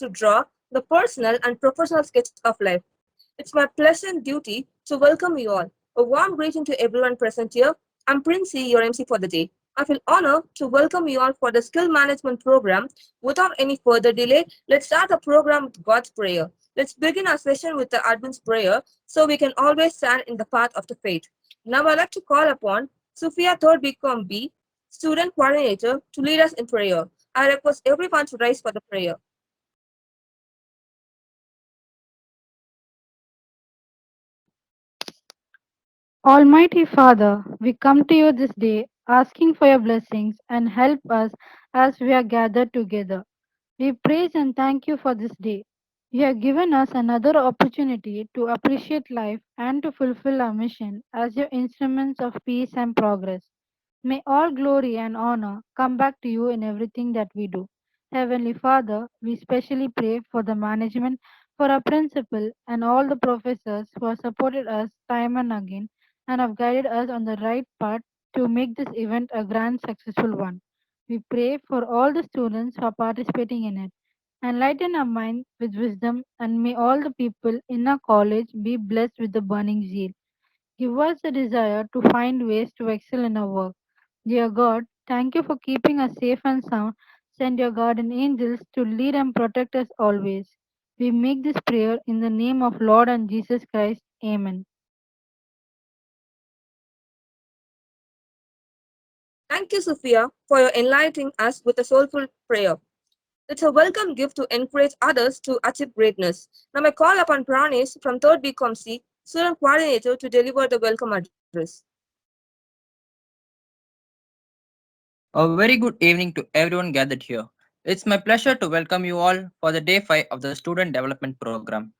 to draw the personal and professional sketch of life. It's my pleasant duty to welcome you all. A warm greeting to everyone present here. I'm Princey, your MC for the day. I feel honored to welcome you all for the skill management program. Without any further delay, let's start the program with God's prayer. Let's begin our session with the Advent's prayer so we can always stand in the path of the faith. Now I'd like to call upon Sophia 3rd BCom B, student coordinator, to lead us in prayer. I request everyone to rise for the prayer. Almighty Father, we come to you this day asking for your blessings and help us as we are gathered together. We praise and thank you for this day. You have given us another opportunity to appreciate life and to fulfill our mission as your instruments of peace and progress. May all glory and honor come back to you in everything that we do. Heavenly Father, we specially pray for the management, for our principal, and all the professors who have supported us time and again and have guided us on the right path to make this event a grand, successful one. We pray for all the students who are participating in it. Enlighten our mind with wisdom, and may all the people in our college be blessed with the burning zeal. Give us the desire to find ways to excel in our work. Dear God, thank you for keeping us safe and sound. Send your guardian angels to lead and protect us always. We make this prayer in the name of Lord and Jesus Christ. Amen. Thank you, Sophia, for your enlightening us with a soulful prayer. It's a welcome gift to encourage others to achieve greatness. Now I call upon Pranesh from 3rd BCom C, student coordinator, to deliver the welcome address. A very good evening to everyone gathered here. It's my pleasure to welcome you all for the day 5 of the Student Development Program.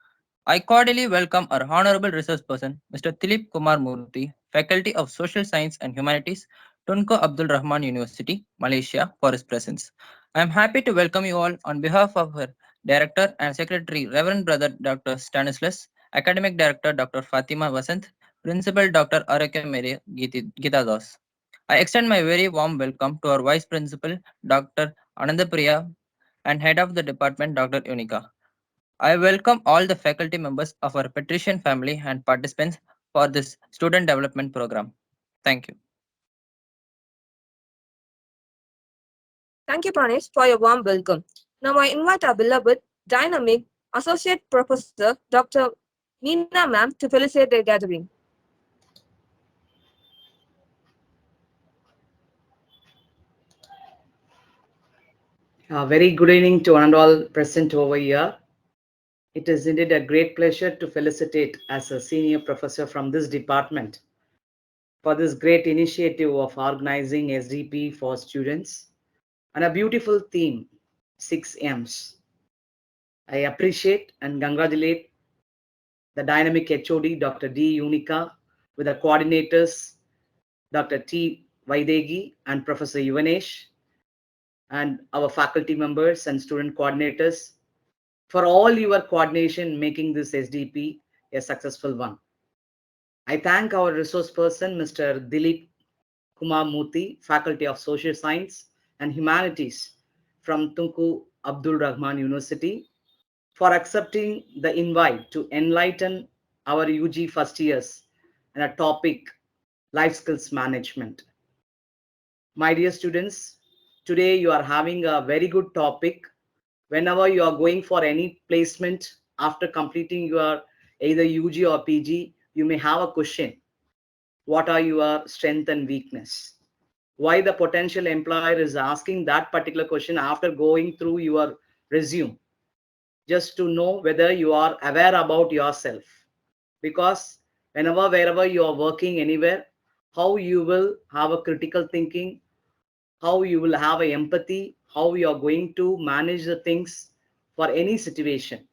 I cordially welcome our Honorable Resource Person, Mr. Dilip Kumar Murthy, Faculty of Social Science and Humanities, Tunku Abdul Rahman University, Malaysia, for his presence. I am happy to welcome you all on behalf of our Director and Secretary, Reverend Brother Dr. Stanislas, Academic Director Dr. Fatima Vasant, Principal Dr. Arake Mere Gita Das. I extend my very warm welcome to our Vice Principal, Dr. Anandapriya, and Head of the Department, Dr. Unika. I welcome all the faculty members of our Patrician family and participants for this student development program. Thank you. Thank you, Pranesh, for your warm welcome. Now I invite our beloved, dynamic, Associate Professor, Dr. Meena Ma'am, to facilitate the gathering. Very good evening to one and all present over here. It is indeed a great pleasure to felicitate as a senior professor from this department for this great initiative of organizing SDP for students and a beautiful theme, 6M's. I appreciate and congratulate the dynamic HOD, Dr. D. Unica, with the coordinators, Dr. T. Vaidegi and Professor Yuvanesh, and our faculty members and student coordinators for all your coordination making this SDP a successful one. I thank our resource person, Mr. Dilip Kumar Murthy, Faculty of Social Science and Humanities from Tunku Abdul Rahman University, for accepting the invite to enlighten our UG first years on a topic, life skills management. My dear students, today you are having a very good topic. Whenever you are going for any placement after completing your either UG or PG, you may have a question. What are your strength and weakness? Why the potential employer is asking that particular question after going through your resume? Just to know whether you are aware about yourself. Because whenever, wherever you are working anywhere, how you will have a critical thinking, how you will have a empathy, how you are going to manage the things for any situation.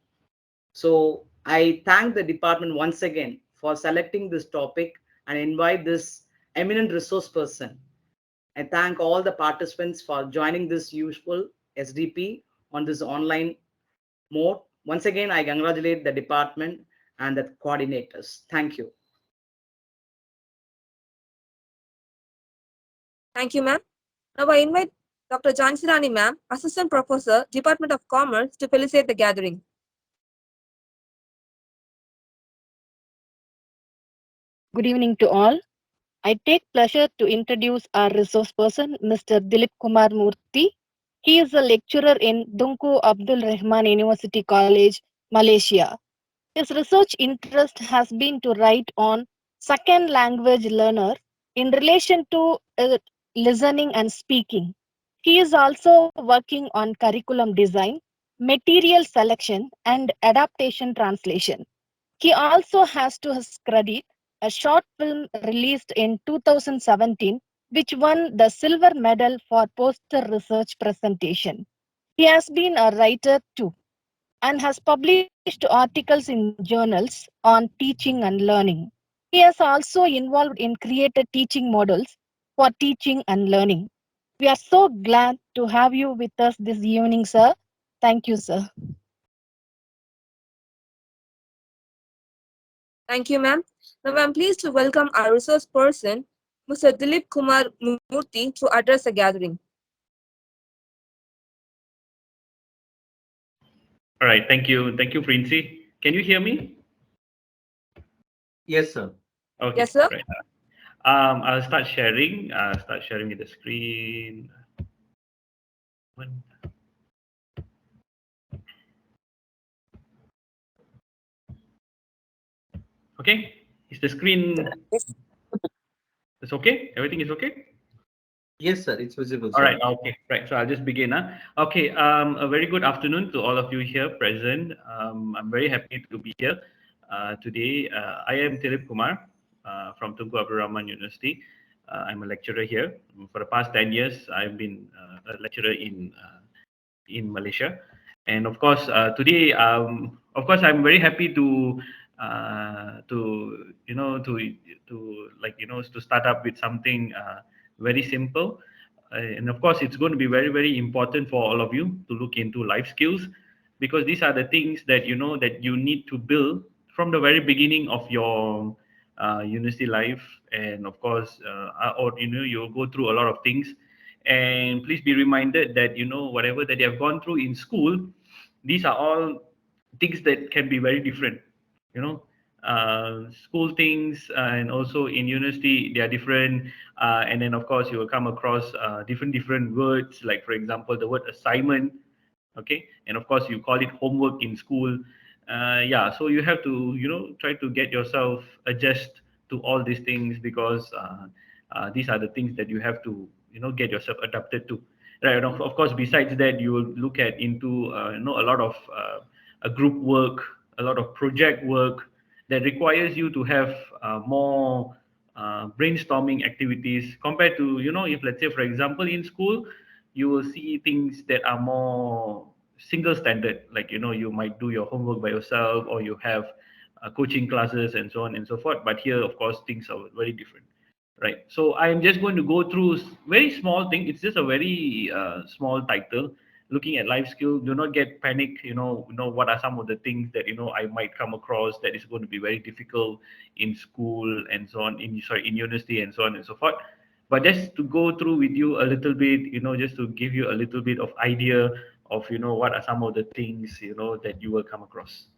So I thank the department once again for selecting this topic and invite this eminent resource person. I thank all the participants for joining this useful SDP on this online mode. Once again, I congratulate the department and the coordinators. Thank you. Thank you, ma'am. Now I invite Dr. Jansirani Ma'am, Assistant Professor, Department of Commerce, to facilitate the gathering. Good evening to all. I take pleasure to introduce our resource person, Mr. Dilip Kumar Murthy. He is a lecturer in Tunku Abdul Rahman University College, Malaysia. His research interest has been to write on second language learner in relation to listening and speaking. He is also working on curriculum design, material selection, and adaptation translation. He also has to his credit a short film released in 2017, which won the silver medal for poster research presentation. He has been a writer too and has published articles in journals on teaching and learning. He has also involved in created teaching models for teaching and learning. We are so glad to have you with us this evening, sir. Thank you, sir. Thank you, ma'am. Now I'm pleased to welcome our resource person, Mr. Dilip Kumar Murthy, to address the gathering. All right, thank you. Thank you, Princey. Can you hear me? Yes, sir. Okay, Yes, sir. right. I'll start sharing. Start sharing with the screen. Okay, is the screen? It's okay. Everything is okay. Yes, sir. It's visible, All sir. right. Okay. Right. So I'll just begin. Okay. A very good afternoon to all of you here present. I'm very happy to be here today. I am Dilip Kumar from Tunku Abdul Rahman University. I'm a lecturer here. For the past 10 years, I've been a lecturer in Malaysia. And of course, today, of course, I'm very happy to to start up with something very simple. And of course, it's going to be very important for all of you to look into life skills because these are the things that that you need to build from the very beginning of your university life. And of course, or you'll go through a lot of things, and please be reminded that whatever that you have gone through in school, these are all things that can be very different. you know School things, and also in university they are different. And then of course you will come across different words, like for example the word assignment. Okay, and of course you call it homework in school. Yeah, so you have to try to get yourself adjust to all these things, because these are the things that you have to get yourself adapted to, right? And of course, besides that, you will look at into a lot of a group work, a lot of project work that requires you to have more brainstorming activities compared to if, let's say, for example, in school you will see things that are more single standard, like you might do your homework by yourself, or you have coaching classes and so on and so forth. But here, of course, things are very different, right? So I'm just going to go through very small thing. It's just a very small title, looking at life skill. Do not get panic. What are some of the things that I might come across that is going to be very difficult in school and so on, in university and so on and so forth. But just to go through with you a little bit, just to give you a little bit of idea of what are some of the things that you will come across.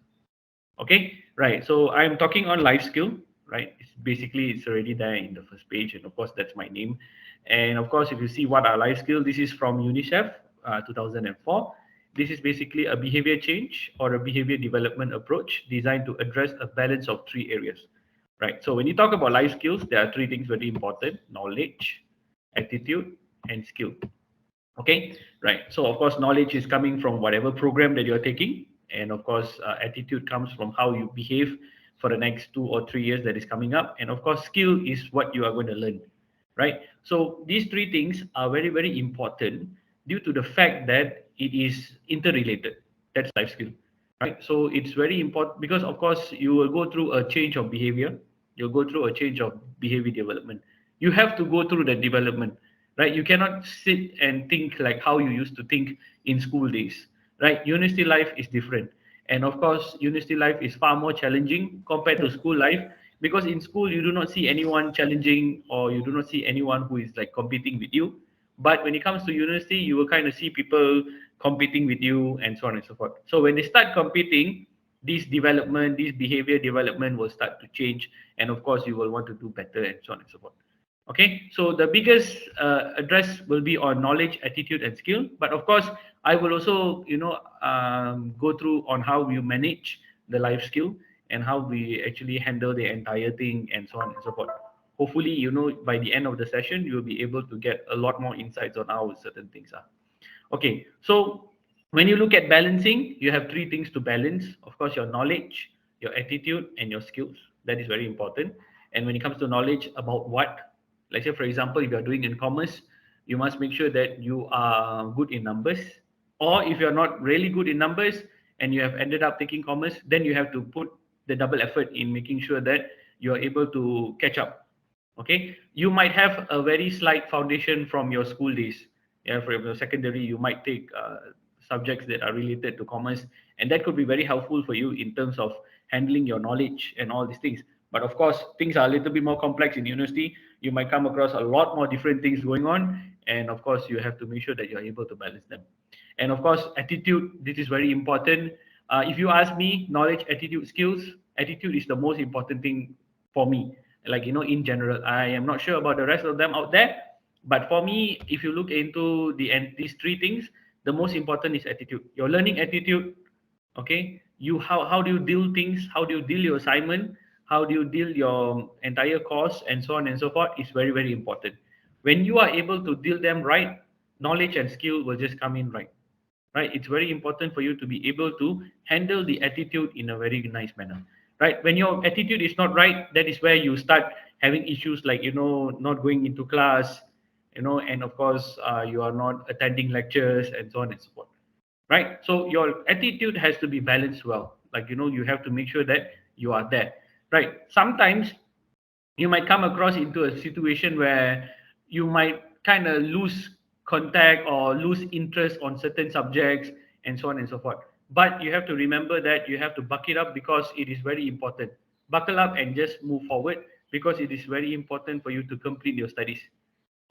Okay, right. So I'm talking on life skill, right? It's already there in the first page, and of course that's my name. And of course, if you see what are life skill, this is from UNICEF, 2004. This is basically a behavior change or a behavior development approach designed to address a balance of three areas, right? So when you talk about life skills, there are three things very important: knowledge, attitude, and skill. Okay, right. So of course knowledge is coming from whatever program that you're taking, and of course attitude comes from how you behave for the next 2 or 3 years that is coming up, and of course skill is what you are going to learn, right? So these three things are very important due to the fact that it is interrelated. That's life skill, right? So it's very important because of course you will go through a change of behavior, you'll go through a change of behavior development. You have to go through that development, right? You cannot sit and think like how you used to think in school days, right? University life is different, and of course university life is far more challenging compared to school life, because in school you do not see anyone challenging, or you do not see anyone who is like competing with you. But when it comes to university, you will kind of see people competing with you and so on and so forth. So when they start competing, this behavior development will start to change, and of course, you will want to do better and so on and so forth. Okay, so the biggest address will be on knowledge, attitude, and skill. But of course, I will also, go through on how you manage the life skill and how we actually handle the entire thing and so on and so forth. Hopefully, by the end of the session, you'll be able to get a lot more insights on how certain things are. Okay, so when you look at balancing, you have three things to balance. Of course, your knowledge, your attitude, and your skills. That is very important. And when it comes to knowledge about what, let's say, for example, if you're doing in commerce, you must make sure that you are good in numbers. Or if you're not really good in numbers and you have ended up taking commerce, then you have to put the double effort in making sure that you're able to catch up. Okay, you might have a very slight foundation from your school days. Yeah, for your secondary, you might take subjects that are related to commerce, and that could be very helpful for you in terms of handling your knowledge and all these things. But of course, things are a little bit more complex in university. You might come across a lot more different things going on, and of course, you have to make sure that you're able to balance them. And of course, attitude, this is very important. If you ask me, knowledge, attitude, skills, attitude is the most important thing for me. Like, in general, I am not sure about the rest of them out there. But for me, if you look into these three things, the most important is attitude. Your learning attitude, okay? How do you deal things? How do you deal your assignment? How do you deal your entire course and so on and so forth is very, very important. When you are able to deal them right, knowledge and skill will just come in right. It's very important for you to be able to handle the attitude in a very nice manner, right? When your attitude is not right, that is where you start having issues like, not going into class, and of course, you are not attending lectures and so on and so forth, right? So your attitude has to be balanced well. Like, you have to make sure that you are there, right? Sometimes you might come across into a situation where you might kind of lose contact or lose interest on certain subjects and so on and so forth. But you have to remember that you have to buck it up because it is very important. Buckle up and just move forward because it is very important for you to complete your studies,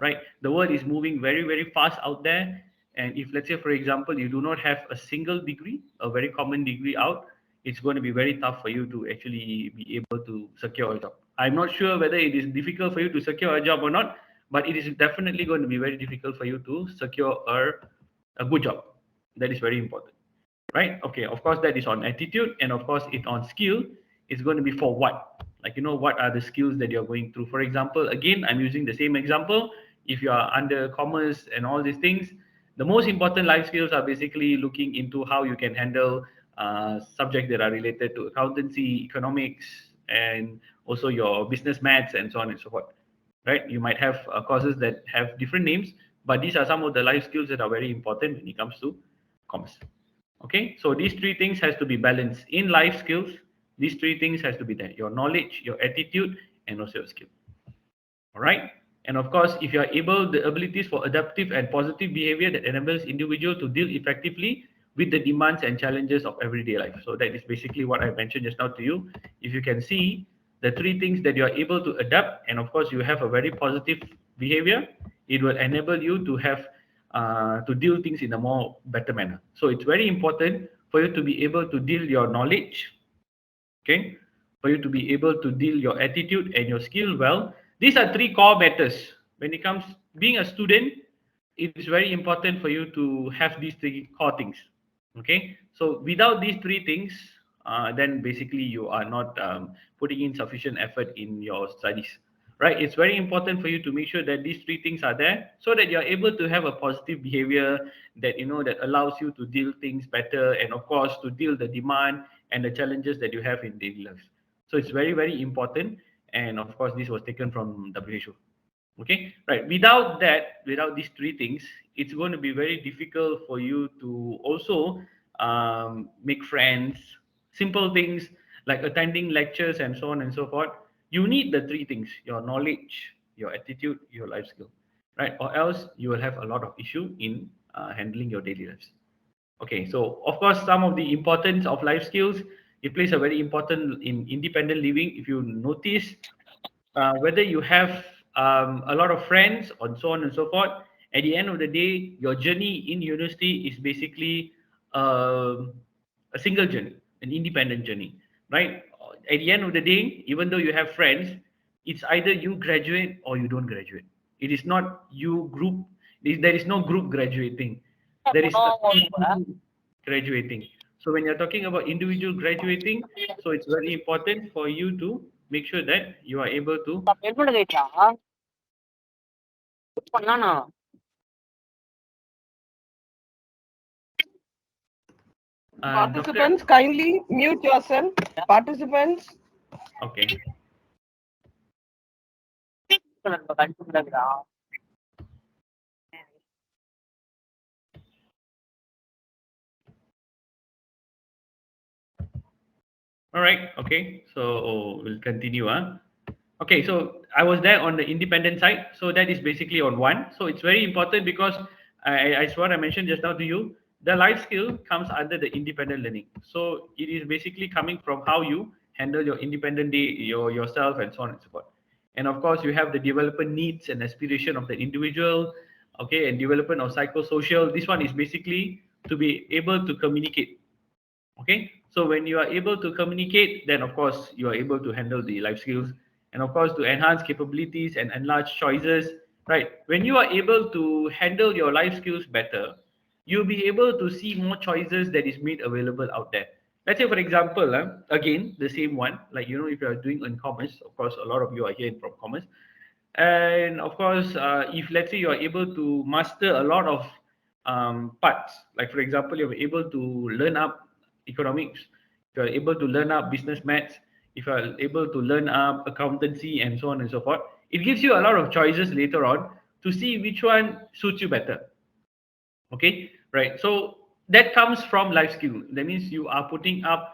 right? The world is moving very, very fast out there. And if, let's say, for example, you do not have a single degree, a very common degree out, it's going to be very tough for you to actually be able to secure a job. I'm not sure whether it is difficult for you to secure a job or not, but it is definitely going to be very difficult for you to secure a good job. That is very important, right? Okay, of course, that is on attitude, and of course, it on skill. It's going to be for what? Like, what are the skills that you're going through? For example, again, I'm using the same example. If you are under commerce and all these things, the most important life skills are basically looking into how you can handle subjects that are related to accountancy, economics, and also your business maths and so on and so forth, right? You might have courses that have different names, but these are some of the life skills that are very important when it comes to commerce. Okay, so these three things has to be balanced in life skills. These three things has to be there: your knowledge, your attitude, and also your skill. All right. And of course, if you are able, the abilities for adaptive and positive behavior that enables individual to deal effectively with the demands and challenges of everyday life. So that is basically what I mentioned just now to you. If you can see the three things that you are able to adapt, and of course you have a very positive behavior, it will enable you to have to deal things in a more better manner. So it's very important for you to be able to deal your knowledge, okay, for you to be able to deal your attitude and your skill well. These are three core matters when it comes being a student. It is very important for you to have these three core things, okay. So without these three things, then basically you are not putting in sufficient effort in your studies, right? It's very important for you to make sure that these three things are there so that you're able to have a positive behavior that that allows you to deal things better, and of course to deal the demand and the challenges that you have in daily life. So it's very, very important. And of course, this was taken from WHO. Okay, right. Without these three things, it's going to be very difficult for you to also make friends. Simple things like attending lectures and so on and so forth. You need the three things: your knowledge, your attitude, your life skill, right? Or else you will have a lot of issue in handling your daily lives. Okay, so of course, some of the importance of life skills, it plays a very important in independent living. If you notice, whether you have a lot of friends and so on and so forth, At the end of the day, your journey in university is basically um a single journey, an independent journey, right? At the end of the day, even though you have friends, it's either you graduate or you don't graduate. It is not you group. There is no group graduating. There is a individual graduating. So when you're talking about individual graduating, so it's very important for you to make sure that you are able to doctor. Participants, kindly mute yourself. Participants, Okay. All right. Okay. So we'll continue. Okay. So I was there on the independent side. So that is basically on one. So it's very important because as what I mentioned just now to you, the life skill comes under the independent learning. So it is basically coming from how you handle your independent day, yourself, and so on and so forth. And of course, you have the development needs and aspiration of the individual. Okay, and development of psychosocial. This one is basically to be able to communicate. Okay, so when you are able to communicate, then of course you are able to handle the life skills, and of course to enhance capabilities and enlarge choices, right? When you are able to handle your life skills better, you'll be able to see more choices that is made available out there. Let's say for example, again the same one, like if you are doing in commerce, of course a lot of you are here from commerce, and of course if let's say you are able to master a lot of parts, like for example you're able to learn up economics, if you're able to learn up business maths, if you're able to learn up accountancy and so on and so forth, it gives you a lot of choices later on to see which one suits you better. Okay, right? So that comes from life skill. That means you are putting up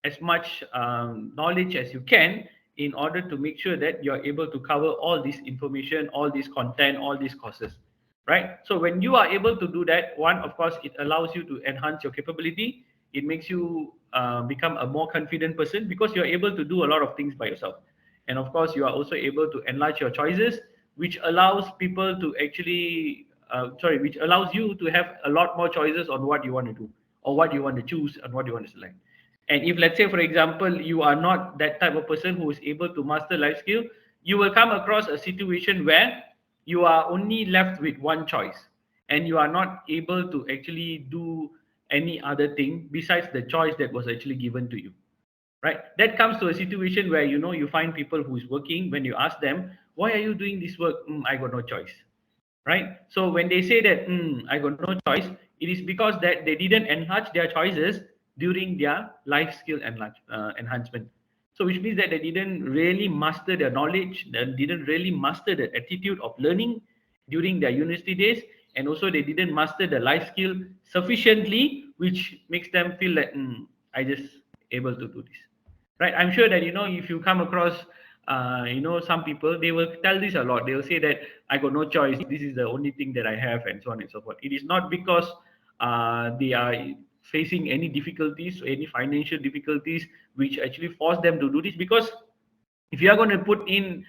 as much knowledge as you can in order to make sure that you're able to cover all this information, all this content, all these courses, right? So when you are able to do that, one, of course, it allows you to enhance your capability. It makes you become a more confident person because you're able to do a lot of things by yourself. And of course, you are also able to enlarge your choices, which allows people to actually, which allows you to have a lot more choices on what you want to do, or what you want to choose, and what you want to select. And if let's say, for example, you are not that type of person who is able to master life skill, you will come across a situation where you are only left with one choice, and you are not able to actually do any other thing besides the choice that was actually given to you, right? That comes to a situation where you find people who is working. When you ask them, why are you doing this work? I got no choice, right? So when they say that, I got no choice, it is because that they didn't enhance their choices during their life skill enhancement. So which means that they didn't really master their knowledge, they didn't really master the attitude of learning during their university days, and also they didn't master the life skill sufficiently, which makes them feel like, I just able to do this, right? I'm sure that if you come across some people, they will tell this a lot. They will say that I got no choice, this is the only thing that I have, and so on and so forth. It is not because they are facing any difficulties, any financial difficulties which actually force them to do this, because if you are going to put in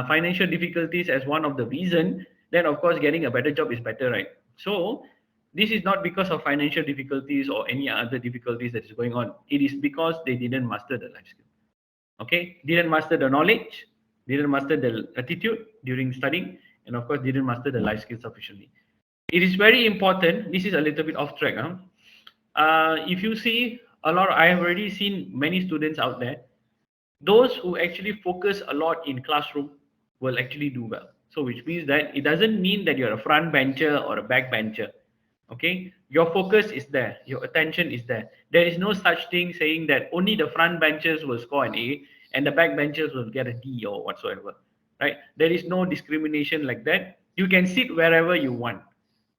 financial difficulties as one of the reason, then of course getting a better job is better, right? So this is not because of financial difficulties or any other difficulties that is going on. It is because they didn't master the life skill. Okay, didn't master the knowledge, didn't master the attitude during studying, and of course didn't master the life skills sufficiently. It is very important. This is a little bit off track. If you see a lot, I have already seen many students out there. Those who actually focus a lot in classroom will actually do well. So which means that it doesn't mean that you're a front bencher or a back bencher. Okay, your focus is there, your attention is there. There is no such thing saying that only the front benchers will score an A and the back benchers will get a D or whatsoever, right? There is no discrimination like that. You can sit wherever you want.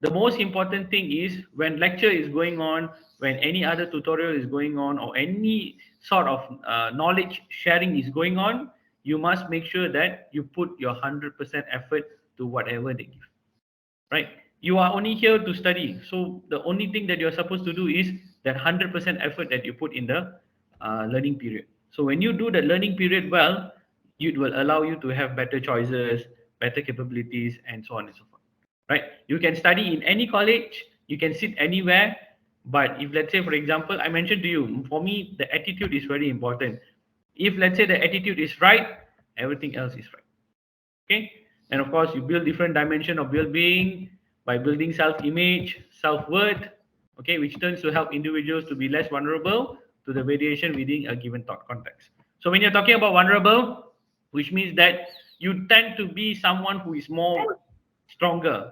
The most important thing is when lecture is going on, when any other tutorial is going on, or any sort of knowledge sharing is going on, you must make sure that you put your 100% effort to whatever they give, right? You are only here to study, so the only thing that you're supposed to do is that 100% effort that you put in the learning period. So when you do the learning period well, it will allow you to have better choices, better capabilities, and so on and so forth. right? You can study in any college, you can sit anywhere, but if let's say, for example, I mentioned to you, for me, the attitude is very important. If let's say the attitude is right, everything else is right. Okay, and of course, you build different dimension of well-being by building self-image, self-worth. Okay, which turns to help individuals to be less vulnerable to the variation within a given thought context. So when you're talking about vulnerable, which means that you tend to be someone who is more stronger,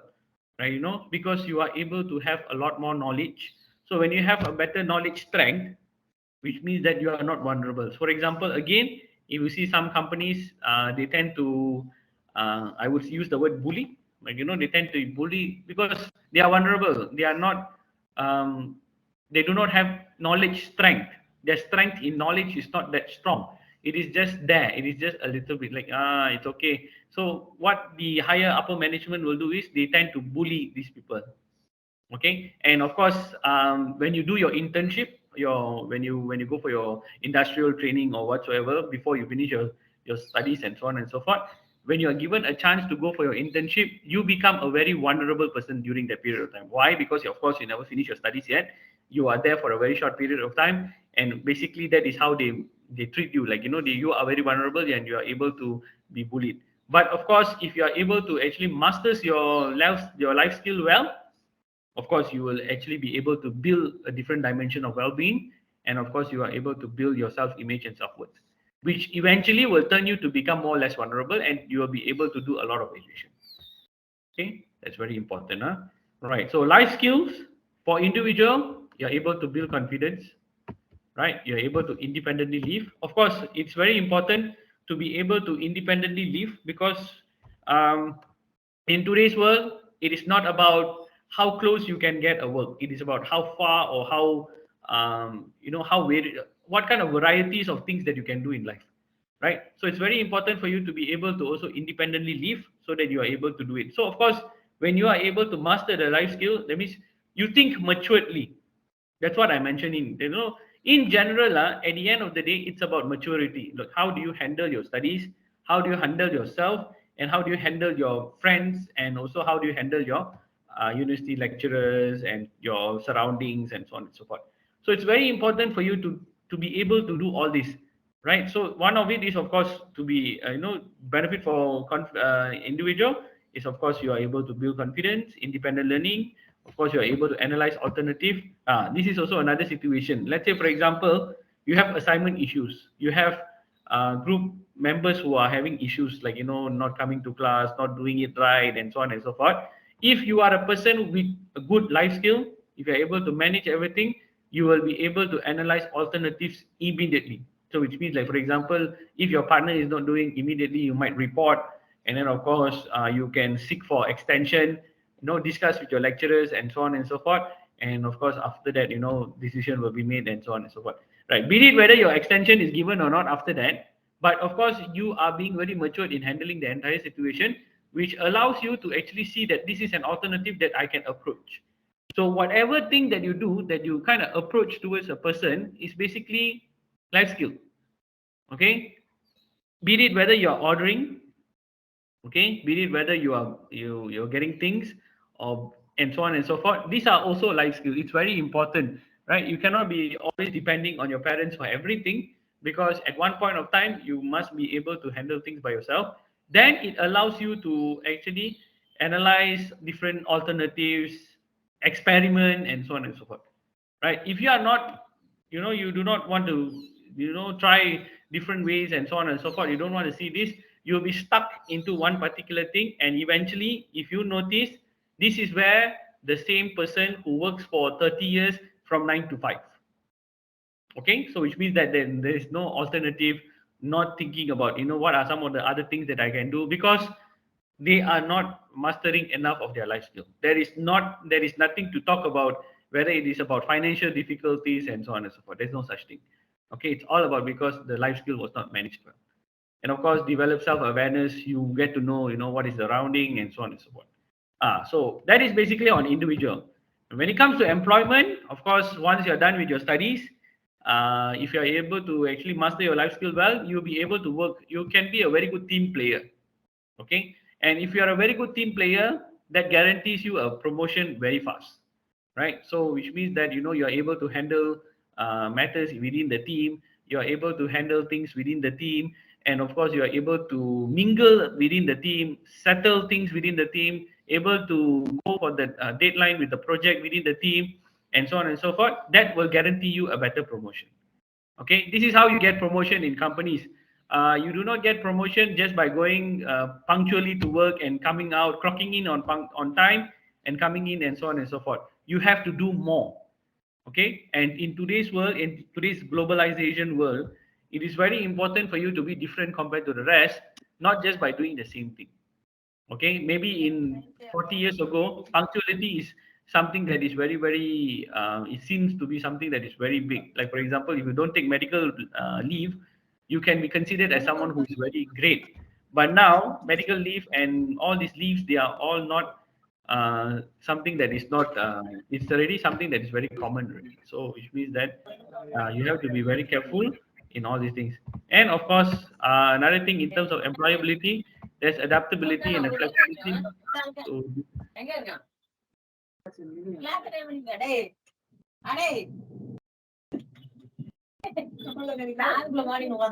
right? Because you are able to have a lot more knowledge. So when you have a better knowledge strength, which means that you are not vulnerable. For example, again, if you see some companies, they tend to, I would use the word bully. Like, they tend to bully because they are vulnerable. They are not, they do not have knowledge strength. Their strength in knowledge is not that strong. It is just there. It is just a little bit like, it's okay. So what the higher upper management will do is they tend to bully these people. Okay, and of course, when you do your internship, when you go for your industrial training or whatsoever, before you finish your studies and so on and so forth, when you are given a chance to go for your internship, you become a very vulnerable person during that period of time. Why? Because of course you never finish your studies yet. You are there for a very short period of time, and basically that is how they treat you. Like, you are very vulnerable and you are able to be bullied. But of course, if you are able to actually masters your life skill well, of course you will actually be able to build a different dimension of well-being, and of course you are able to build your self-image and self-worth, which eventually will turn you to become more or less vulnerable, and you will be able to do a lot of variation. Okay, that's very important. Right, so life skills for individual, you're able to build confidence, right? You're able to independently live. Of course, it's very important to be able to independently live, because um, in today's world, it is not about how close you can get a work. It is about how far, or how how what kind of varieties of things that you can do in life, right? So it's very important for you to be able to also independently live, so that you are able to do it. So of course, when you are able to master the life skill, that means you think maturely. That's what I mentioned in general, at the end of the day, it's about maturity. Look, how do you handle your studies? How do you handle yourself? And how do you handle your friends? And also, how do you handle your university lecturers and your surroundings and so on and so forth? So it's very important for you to be able to do all this, right? So one of it is, of course, to be benefit for individual is, of course, you are able to build confidence, independent learning. Of course, you are able to analyze alternative. This is also another situation. Let's say, for example, you have assignment issues. You have group members who are having issues, like, not coming to class, not doing it right, and so on and so forth. If you are a person with a good life skill, if you're able to manage everything, you will be able to analyze alternatives immediately. So which means, like, for example, if your partner is not doing immediately, you might report, and then of course you can seek for extension, discuss with your lecturers and so on and so forth. And of course, after that, decision will be made and so on and so forth. Right. Be it whether your extension is given or not after that. But of course, you are being very matured in handling the entire situation, which allows you to actually see that this is an alternative that I can approach. So whatever thing that you do, that you kind of approach towards a person, is basically life skill. Okay. Be it whether you're ordering, okay, be it whether you're getting things, or and so on and so forth. These are also life skills. It's very important, right? You cannot be always depending on your parents for everything, because at one point of time you must be able to handle things by yourself. Then it allows you to actually analyze different alternatives, experiment, and so on and so forth, right? If you are not, you do not want to, try different ways and so on and so forth, you don't want to see this, you'll be stuck into one particular thing. And eventually, if you notice, this is where the same person who works for 30 years from 9 to 5. Okay, so which means that then there is no alternative, not thinking about, what are some of the other things that I can do, because they are not mastering enough of their life skill. There is nothing to talk about, whether it is about financial difficulties and so on and so forth. There's no such thing. Okay, it's all about, because the life skill was not managed well. And of course, develop self-awareness. You get to know, what is the surrounding and so on and so forth. So that is basically on individual. When it comes to employment, of course, once you're done with your studies, if you're able to actually master your life skill well, you'll be able to work. You can be a very good team player. Okay, and if you are a very good team player, that guarantees you a promotion very fast, right? So which means that you're able to handle matters within the team, you're able to handle things within the team, and of course you are able to mingle within the team, settle things within the team, able to go for the deadline with the project within the team, and so on and so forth. That will guarantee you a better promotion. Okay, this is how you get promotion in companies. You do not get promotion just by going punctually to work and coming out, clocking in on time and coming in, and so on and so forth. You have to do more. Okay, and in today's world, in today's globalization world, it is very important for you to be different compared to the rest, not just by doing the same thing. Okay, maybe in 40 years ago, punctuality is something that is very, very, it seems to be something that is very big. Like, for example, if you don't take medical leave, you can be considered as someone who is very great. But now, medical leave and all these leaves, they are all not something that is not, it's already something that is very common already. So, which means that you have to be very careful in all these things. And of course, another thing in terms of employability, there's adaptability and flexibility. So,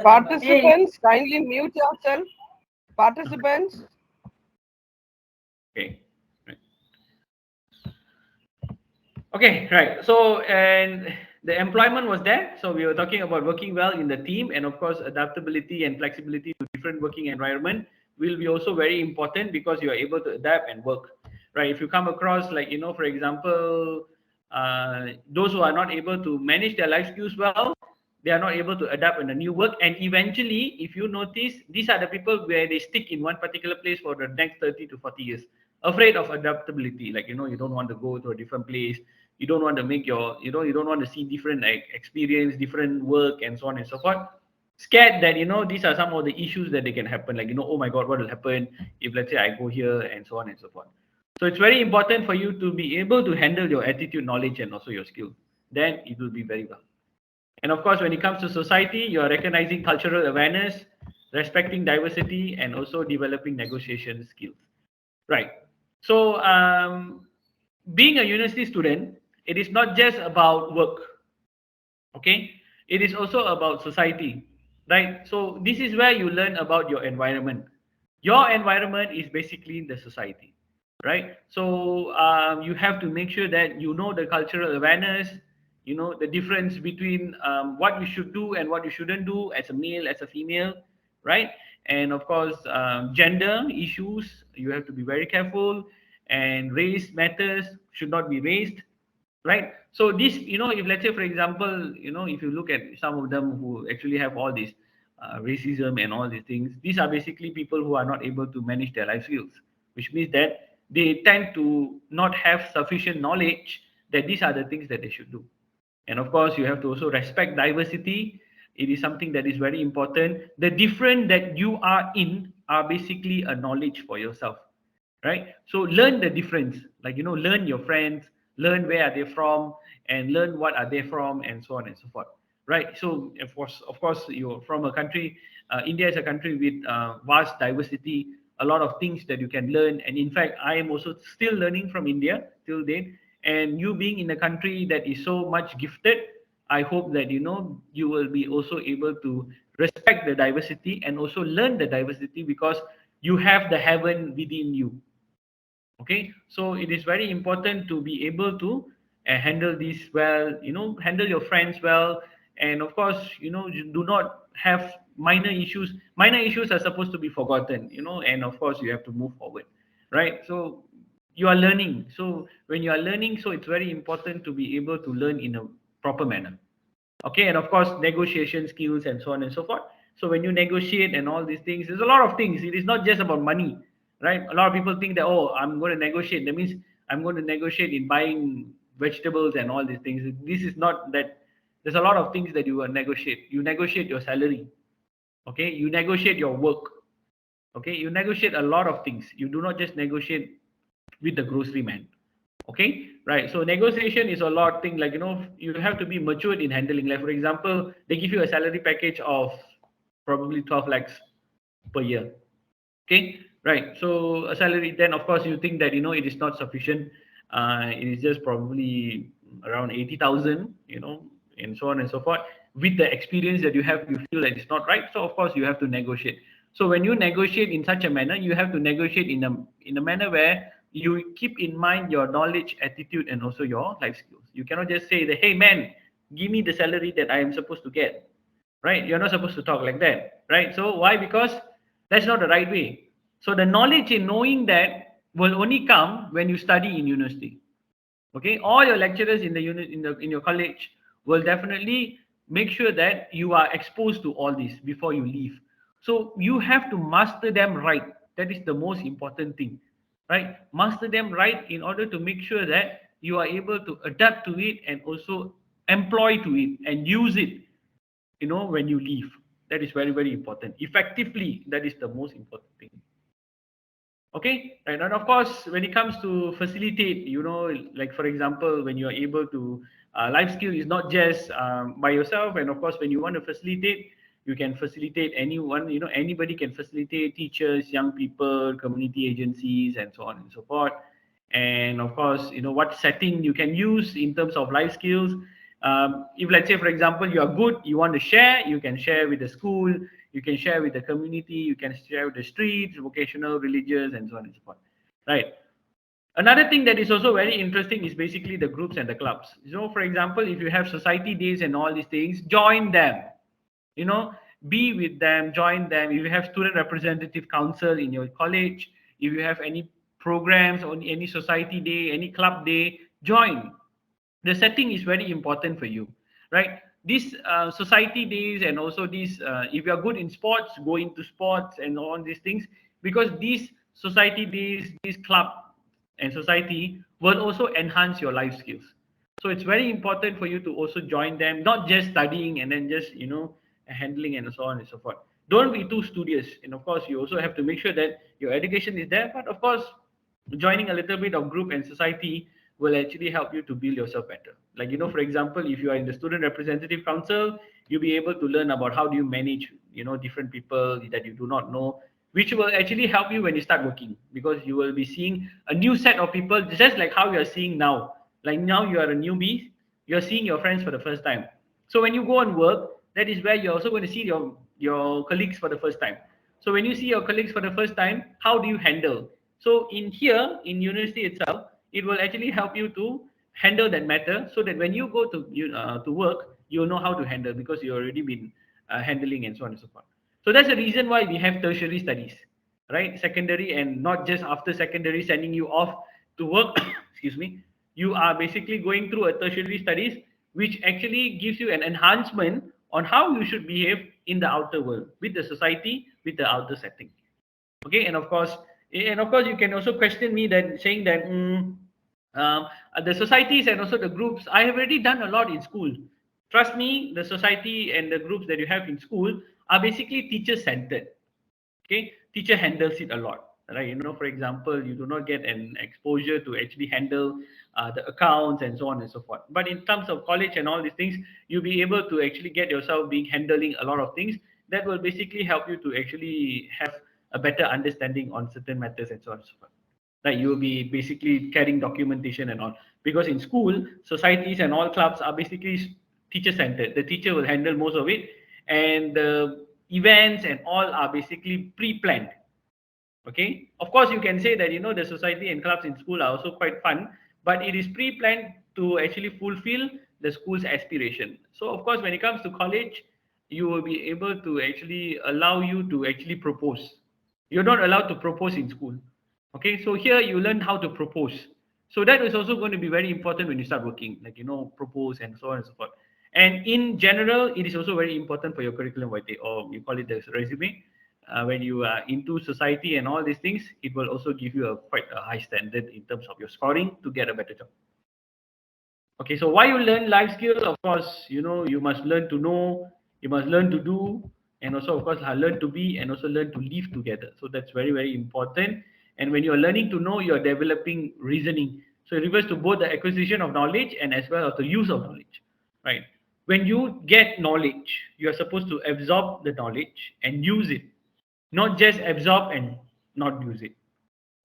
Participants, kindly mute yourself. Participants, okay. Right. Okay, right. So, and the employment was there. So we were talking about working well in the team, and of course, adaptability and flexibility to different working environment will be also very important because you are able to adapt and work. Right. If you come across like, for example, those who are not able to manage their life skills well, they are not able to adapt in a new work. And eventually, if you notice, these are the people where they stick in one particular place for the next 30 to 40 years, afraid of adaptability. Like, you don't want to go to a different place. You don't want to make your, you don't want to see different like, experience, different work, and so on and so forth. Scared that, these are some of the issues that they can happen. Like, oh my God, what will happen if, let's say, I go here, and so on and so forth. So it's very important for you to be able to handle your attitude, knowledge, and also your skill. Then it will be very well. And of course, when it comes to society, you're recognizing cultural awareness, respecting diversity, and also developing negotiation skills. Right. So, being a university student, it is not just about work. Okay. It is also about society. Right. So, this is where you learn about your environment. Your environment is basically the society. Right. So, you have to make sure that you know the cultural awareness, the difference between what you should do and what you shouldn't do as a male, as a female, right? And of course, gender issues, you have to be very careful, and race matters should not be raised, right? So this, if let's say, for example, if you look at some of them who actually have all this racism and all these things, these are basically people who are not able to manage their life skills, which means that they tend to not have sufficient knowledge that these are the things that they should do. And of course, you have to also respect diversity. It is something that is very important. The different that you are in are basically a knowledge for yourself, right? So learn the difference, like, learn your friends, learn where are they from, and learn what are they from, and so on and so forth, right? So of course, you're from a country, India is a country with vast diversity, a lot of things that you can learn. And in fact, I am also still learning from India till date. And you being in a country that is so much gifted, I hope that you will be also able to respect the diversity and also learn the diversity, because you have the heaven within you. Okay, so it is very important to be able to handle this well, handle your friends well. And of course, you do not have minor issues are supposed to be forgotten, and of course you have to move forward, right? So you are learning, so when you are learning, so it's very important to be able to learn in a proper manner. Okay, and of course negotiation skills and so on and so forth. So when you negotiate and all these things, there's a lot of things. It is not just about money, right? A lot of people think that, oh, I'm going to negotiate, that means I'm going to negotiate in buying vegetables and all these things. This is not that. There's a lot of things that you will negotiate. You negotiate your salary. Okay, you negotiate your work. Okay, you negotiate a lot of things. You do not just negotiate with the grocery man. Okay, right? So negotiation is a lot thing, like, you have to be matured in handling. Like, for example, they give you a salary package of probably 12 lakhs per year. Okay, right? So a salary, then of course you think that it is not sufficient. It is just probably around 80,000, and so on and so forth. With the experience that you have, you feel that it's not right. So of course you have to negotiate. So when you negotiate in such a manner, you have to negotiate in a manner where you keep in mind your knowledge, attitude, and also your life skills. You cannot just say that, hey man, give me the salary that I am supposed to get, right? You're not supposed to talk like that, right? So why? Because that's not the right way. So the knowledge in knowing that will only come when you study in university. Okay, all your lecturers in the unit in your college will definitely make sure that you are exposed to all this before you leave. So you have to master them right. That is the most important thing, right? Master them right in order to make sure that you are able to adapt to it and also employ to it and use it, when you leave. That is very, very important. Effectively, that is the most important thing. Okay, right. And of course, when it comes to facilitate, like for example, when you are able to, life skill is not just by yourself. And of course, when you want to facilitate, you can facilitate anyone, anybody can facilitate: teachers, young people, community agencies, and so on and so forth. And of course, what setting you can use in terms of life skills. If let's say, for example, you are good, you want to share, you can share with the school, you can share with the community, you can share with the streets, vocational, religious, and so on and so forth, right? Another thing that is also very interesting is basically the groups and the clubs. For example, if you have society days and all these things, join them, you know be with them, join them. If you have student representative council in your college, if you have any programs on any society day, any club day, join. The setting is very important for you, right? These society days, and also these, if you are good in sports, go into sports and all these things, because these society days, this club and society will also enhance your life skills. So it's very important for you to also join them, not just studying and then just handling and so on and so forth. Don't be too studious, and of course you also have to make sure that your education is there. But of course, joining a little bit of group and society will actually help you to build yourself better. Like, for example, if you are in the student representative council, you'll be able to learn about how do you manage different people that you do not know, which will actually help you when you start working, because you will be seeing a new set of people, just like how you are seeing now. Like now you are a newbie, you're seeing your friends for the first time. So when you go and work, that is where you're also going to see your colleagues for the first time. So when you see your colleagues for the first time, how do you handle? So in here, in university itself, it will actually help you to handle that matter, so that when you go to work, you know how to handle, because you already been handling and so on and so forth. So that's the reason why we have tertiary studies, right? Secondary, and not just after secondary sending you off to work. Excuse me. You are basically going through a tertiary studies, which actually gives you an enhancement on how you should behave in the outer world, with the society, with the outer setting. Okay, and of course you can also question me, that saying that the societies and also the groups, I have already done a lot in school. Trust me, the society and the groups that you have in school are basically teacher centered. Okay, teacher handles it a lot, right? For example, you do not get an exposure to actually handle the accounts and so on and so forth. But in terms of college and all these things, you'll be able to actually get yourself being handling a lot of things that will basically help you to actually have a better understanding on certain matters and so on and so forth. Like you will be basically carrying documentation and all, because in school, societies and all clubs are basically teacher centered. The teacher will handle most of it, and the events and all are basically pre-planned. Okay, of course you can say that the society and clubs in school are also quite fun, but it is pre-planned to actually fulfill the school's aspiration. So of course when it comes to college, you will be able to actually allow you to actually propose. You're not allowed to propose in school. Okay, so here you learn how to propose. So that is also going to be very important when you start working, like propose and so on and so forth. And in general, it is also very important for your curriculum vitae, or you call it the resume. When you are into society and all these things, it will also give you a quite a high standard in terms of your scoring to get a better job. Okay, so why you learn life skills? Of course, you must learn to know, you must learn to do, and also, of course, learn to be, and also learn to live together. So that's very, very important. And when you're learning to know, you're developing reasoning. So it refers to both the acquisition of knowledge and as well as the use of knowledge, right? When you get knowledge, you are supposed to absorb the knowledge and use it, not just absorb and not use it.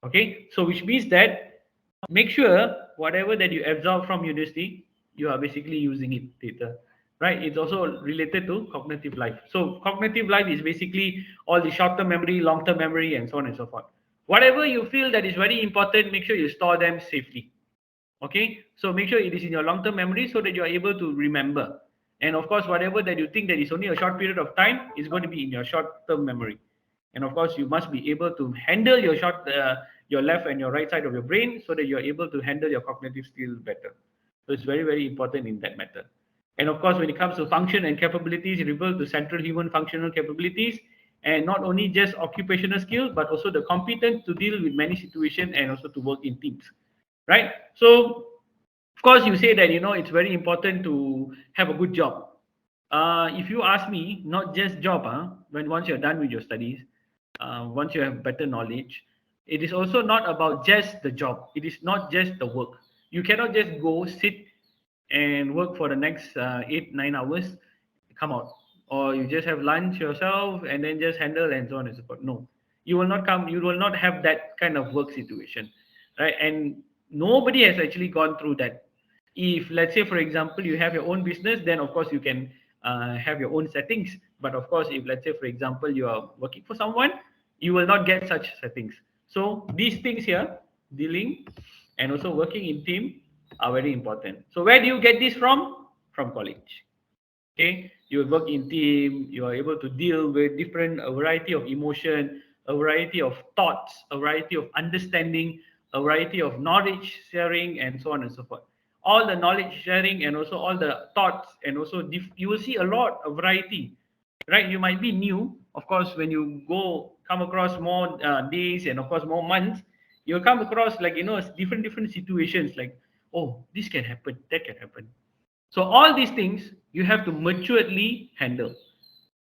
Okay, so which means that make sure whatever that you absorb from university, you are basically using it later, right? It's also related to cognitive life. So cognitive life is basically all the short-term memory, long-term memory, and so on and so forth. Whatever you feel that is very important, make sure you store them safely. Okay, so make sure it is in your long-term memory so that you are able to remember. And of course, whatever that you think that is only a short period of time is going to be in your short-term memory. And of course, you must be able to handle your left and your right side of your brain so that you're able to handle your cognitive skills better. So it's very, very important in that matter. And of course, when it comes to function and capabilities, it refers to central human functional capabilities, and not only just occupational skills, but also the competence to deal with many situations and also to work in teams, right? So of course, you say that it's very important to have a good job. If you ask me, not just job, when once you're done with your studies, once you have better knowledge, it is also not about just the job. It is not just the work. You cannot just go sit and work for the next 8 9 hours, come out, or you just have lunch yourself and then just handle and so on and so forth. No, you will not come. You will not have that kind of work situation, right? And nobody has actually gone through that. If let's say for example you have your own business, then of course you can have your own settings. But of course, if let's say for example you are working for someone, you will not get such settings. So these things here, dealing and also working in team, are very important. So where do you get this from college? Okay, you work in team, you are able to deal with a variety of emotion, a variety of thoughts, a variety of understanding, a variety of knowledge sharing, and so on and so forth. All the knowledge sharing and also all the thoughts, and also you will see a lot of variety, right? You might be new, of course. When you come across more days and of course more months, you'll come across like different situations, like, oh, this can happen, that can happen. So all these things you have to maturely handle.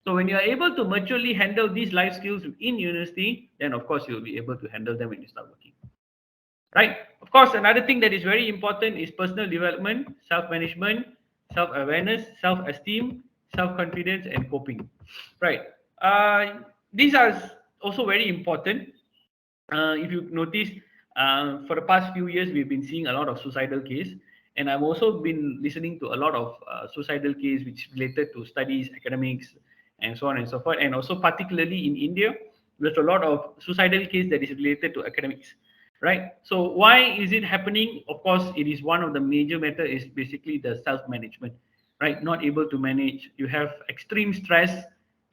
So when you are able to maturely handle these life skills in university, then of course you'll be able to handle them when you start working. Right? Of course, another thing that is very important is personal development, self-management, self-awareness, self-esteem, self-confidence, and coping. Right? These are also very important. If you notice, for the past few years, we've been seeing a lot of suicidal case, and I've also been listening to a lot of suicidal case which related to studies, academics, and so on and so forth. And also, particularly in India, there's a lot of suicidal case that is related to academics, right? So why is it happening? Of course, it is one of the major matter is basically the self-management, right? Not able to manage. You have extreme stress,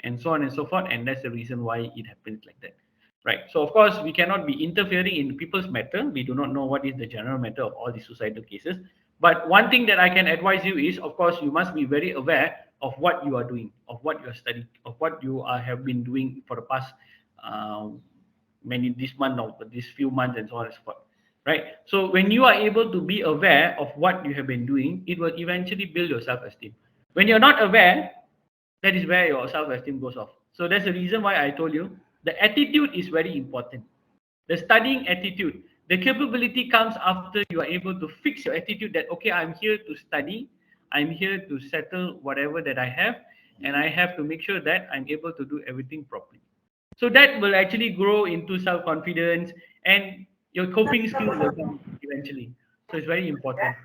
and so on and so forth, and that's the reason why it happens like that. Right. So of course, we cannot be interfering in people's matter. We do not know what is the general matter of all these suicidal cases. But one thing that I can advise you is, of course, you must be very aware of what you are doing, of what you are studying, of what you have been doing for the past uh, this month or these few months and so on and so forth. Right. So when you are able to be aware of what you have been doing, it will eventually build your self-esteem. When you're not aware, that is where your self-esteem goes off. So that's the reason why I told you the attitude is very important. The studying attitude, the capability comes after you are able to fix your attitude that, okay, I'm here to study, I'm here to settle whatever that I have, and I have to make sure that I'm able to do everything properly. So that will actually grow into self-confidence, and your coping skills will come eventually. So it's very important,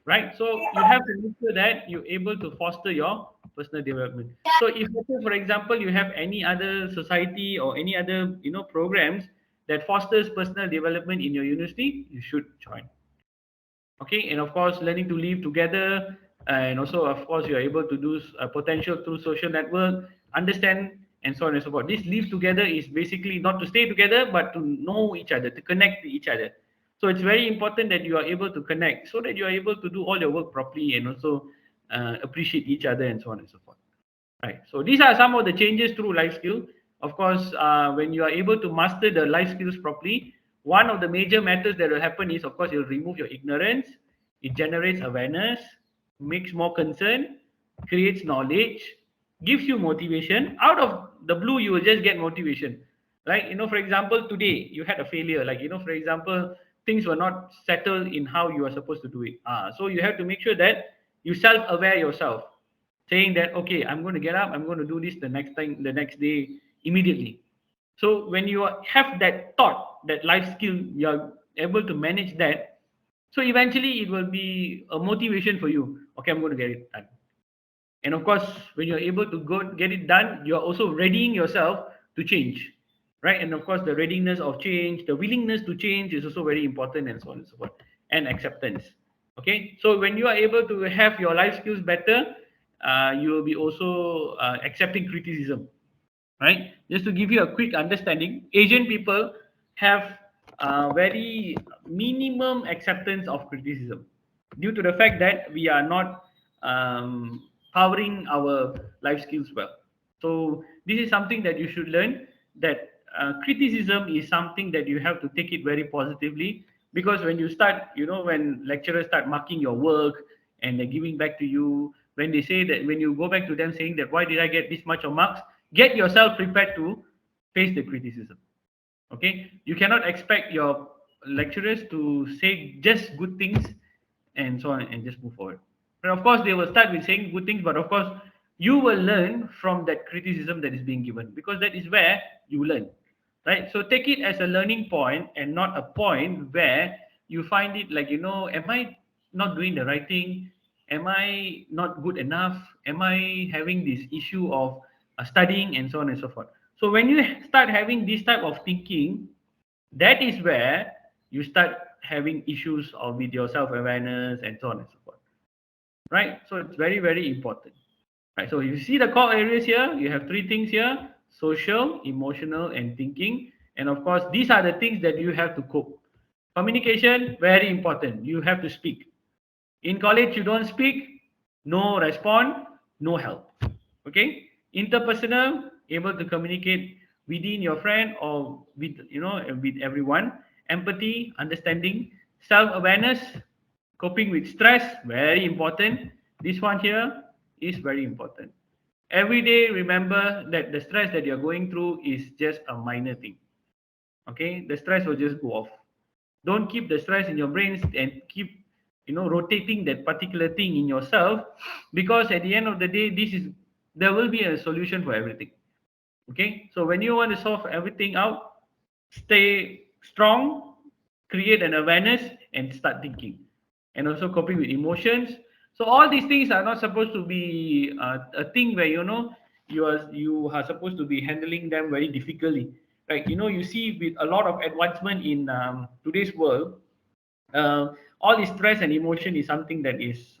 right? So you have to make sure that you're able to foster your personal development. So if, let's say, for example, you have any other society or any other programs that fosters personal development in your university, you should join. Okay, and of course learning to live together, and also of course you are able to do potential through social network, understand, and so on and so forth. This live together is basically not to stay together but to know each other, to connect to each other. So it's very important that you are able to connect so that you are able to do all your work properly, and also appreciate each other, and so on and so forth. Right. So these are some of the changes through life skill. Of course, when you are able to master the life skills properly, one of the major matters that will happen is, of course, you'll remove your ignorance. It generates awareness, makes more concern, creates knowledge, gives you motivation. Out of the blue, you will just get motivation. Right? For example, today you had a failure. Like, for example, things were not settled in how you are supposed to do it. So you have to make sure that you self-aware yourself, saying that, okay, I'm going to get up, I'm going to do this the next time, the next day, immediately. So when you have that thought, that life skill, you are able to manage that. So eventually it will be a motivation for you. Okay, I'm going to get it done. And of course, when you're able to go get it done, you're also readying yourself to change, right? And of course, the readiness of change, the willingness to change is also very important, and so on and so forth, and acceptance. Okay, so when you are able to have your life skills better, you will be also accepting criticism, right? Just to give you a quick understanding, Asian people have very minimum acceptance of criticism due to the fact that we are not powering our life skills well. So this is something that you should learn, that criticism is something that you have to take it very positively, because when you start, when lecturers start marking your work and they're giving back to you, when they say that, when you go back to them saying that why did I get this much of marks, get yourself prepared to face the criticism. Okay, you cannot expect your lecturers to say just good things and so on and just move forward. But of course they will start with saying good things, but of course you will learn from that criticism that is being given, because that is where you learn, right? So take it as a learning point and not a point where you find it like, am I not doing the right thing, am I not good enough, am I having this issue of studying and so on and so forth. So when you start having this type of thinking, that is where you start having issues of with your self-awareness and so on and so forth, right? So it's very, very important, right? So you see the core areas here, you have three things here: social, emotional, and thinking. And of course, these are the things that you have to cope. Communication, very important, you have to speak. In college, you don't speak, no respond, no help. Okay? Interpersonal, able to communicate within your friend or with, with everyone. Empathy, understanding. Self-awareness, coping with stress, very important. This one here is very important. Every day, remember that the stress that you're going through is just a minor thing. Okay? The stress will just go off. Don't keep the stress in your brains and keep, rotating that particular thing in yourself, because at the end of the day, there will be a solution for everything. Okay, so when you want to solve everything out, stay strong, create an awareness, and start thinking, and also coping with emotions. So all these things are not supposed to be a thing where, you are supposed to be handling them very difficultly. Right? You see with a lot of advancement in today's world, all the stress and emotion is something that is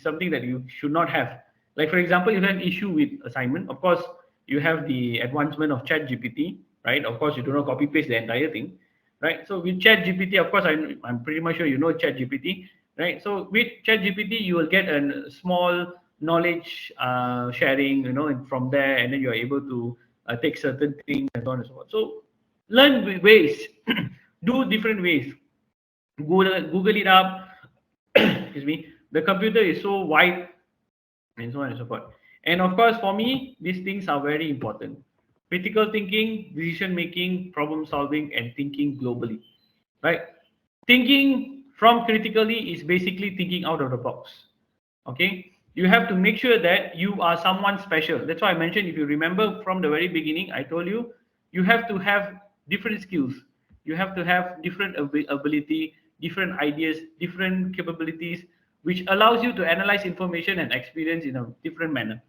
something that you should not have. Like for example, you have an issue with assignment, of course you have the advancement of chat gpt, right? Of course you do not copy paste the entire thing, right? So with chat gpt, of course, I'm pretty much sure you know chat gpt, right? So with chat gpt you will get a small knowledge sharing, and from there, and then you're able to take certain things and so on and so forth. So learn ways do different ways. Google it up. Excuse me. The computer is so wide, and so on and so forth. And of course, for me, these things are very important: critical thinking, decision making, problem solving, and thinking globally. Right? Thinking from critically is basically thinking out of the box. Okay, you have to make sure that you are someone special. That's why I mentioned, if you remember from the very beginning, I told you, you have to have different skills, you have to have different ability, different ideas, different capabilities, which allows you to analyze information and experience in a different manner.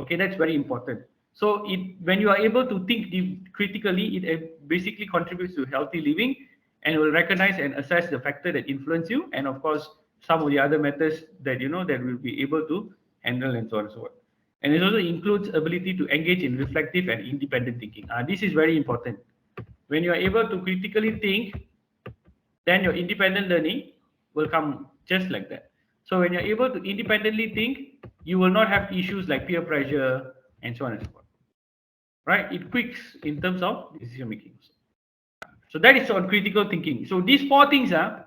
Okay, that's very important. So when you are able to think critically, it basically contributes to healthy living, and will recognize and assess the factor that influence you, and of course some of the other methods that that will be able to handle, and so on and so forth. And it also includes ability to engage in reflective and independent thinking. This is very important. When you are able to critically think, then your independent learning will come just like that. So when you're able to independently think, you will not have issues like peer pressure and so on and so forth. Right? It quicks in terms of decision making. So that is on critical thinking. So these four things are,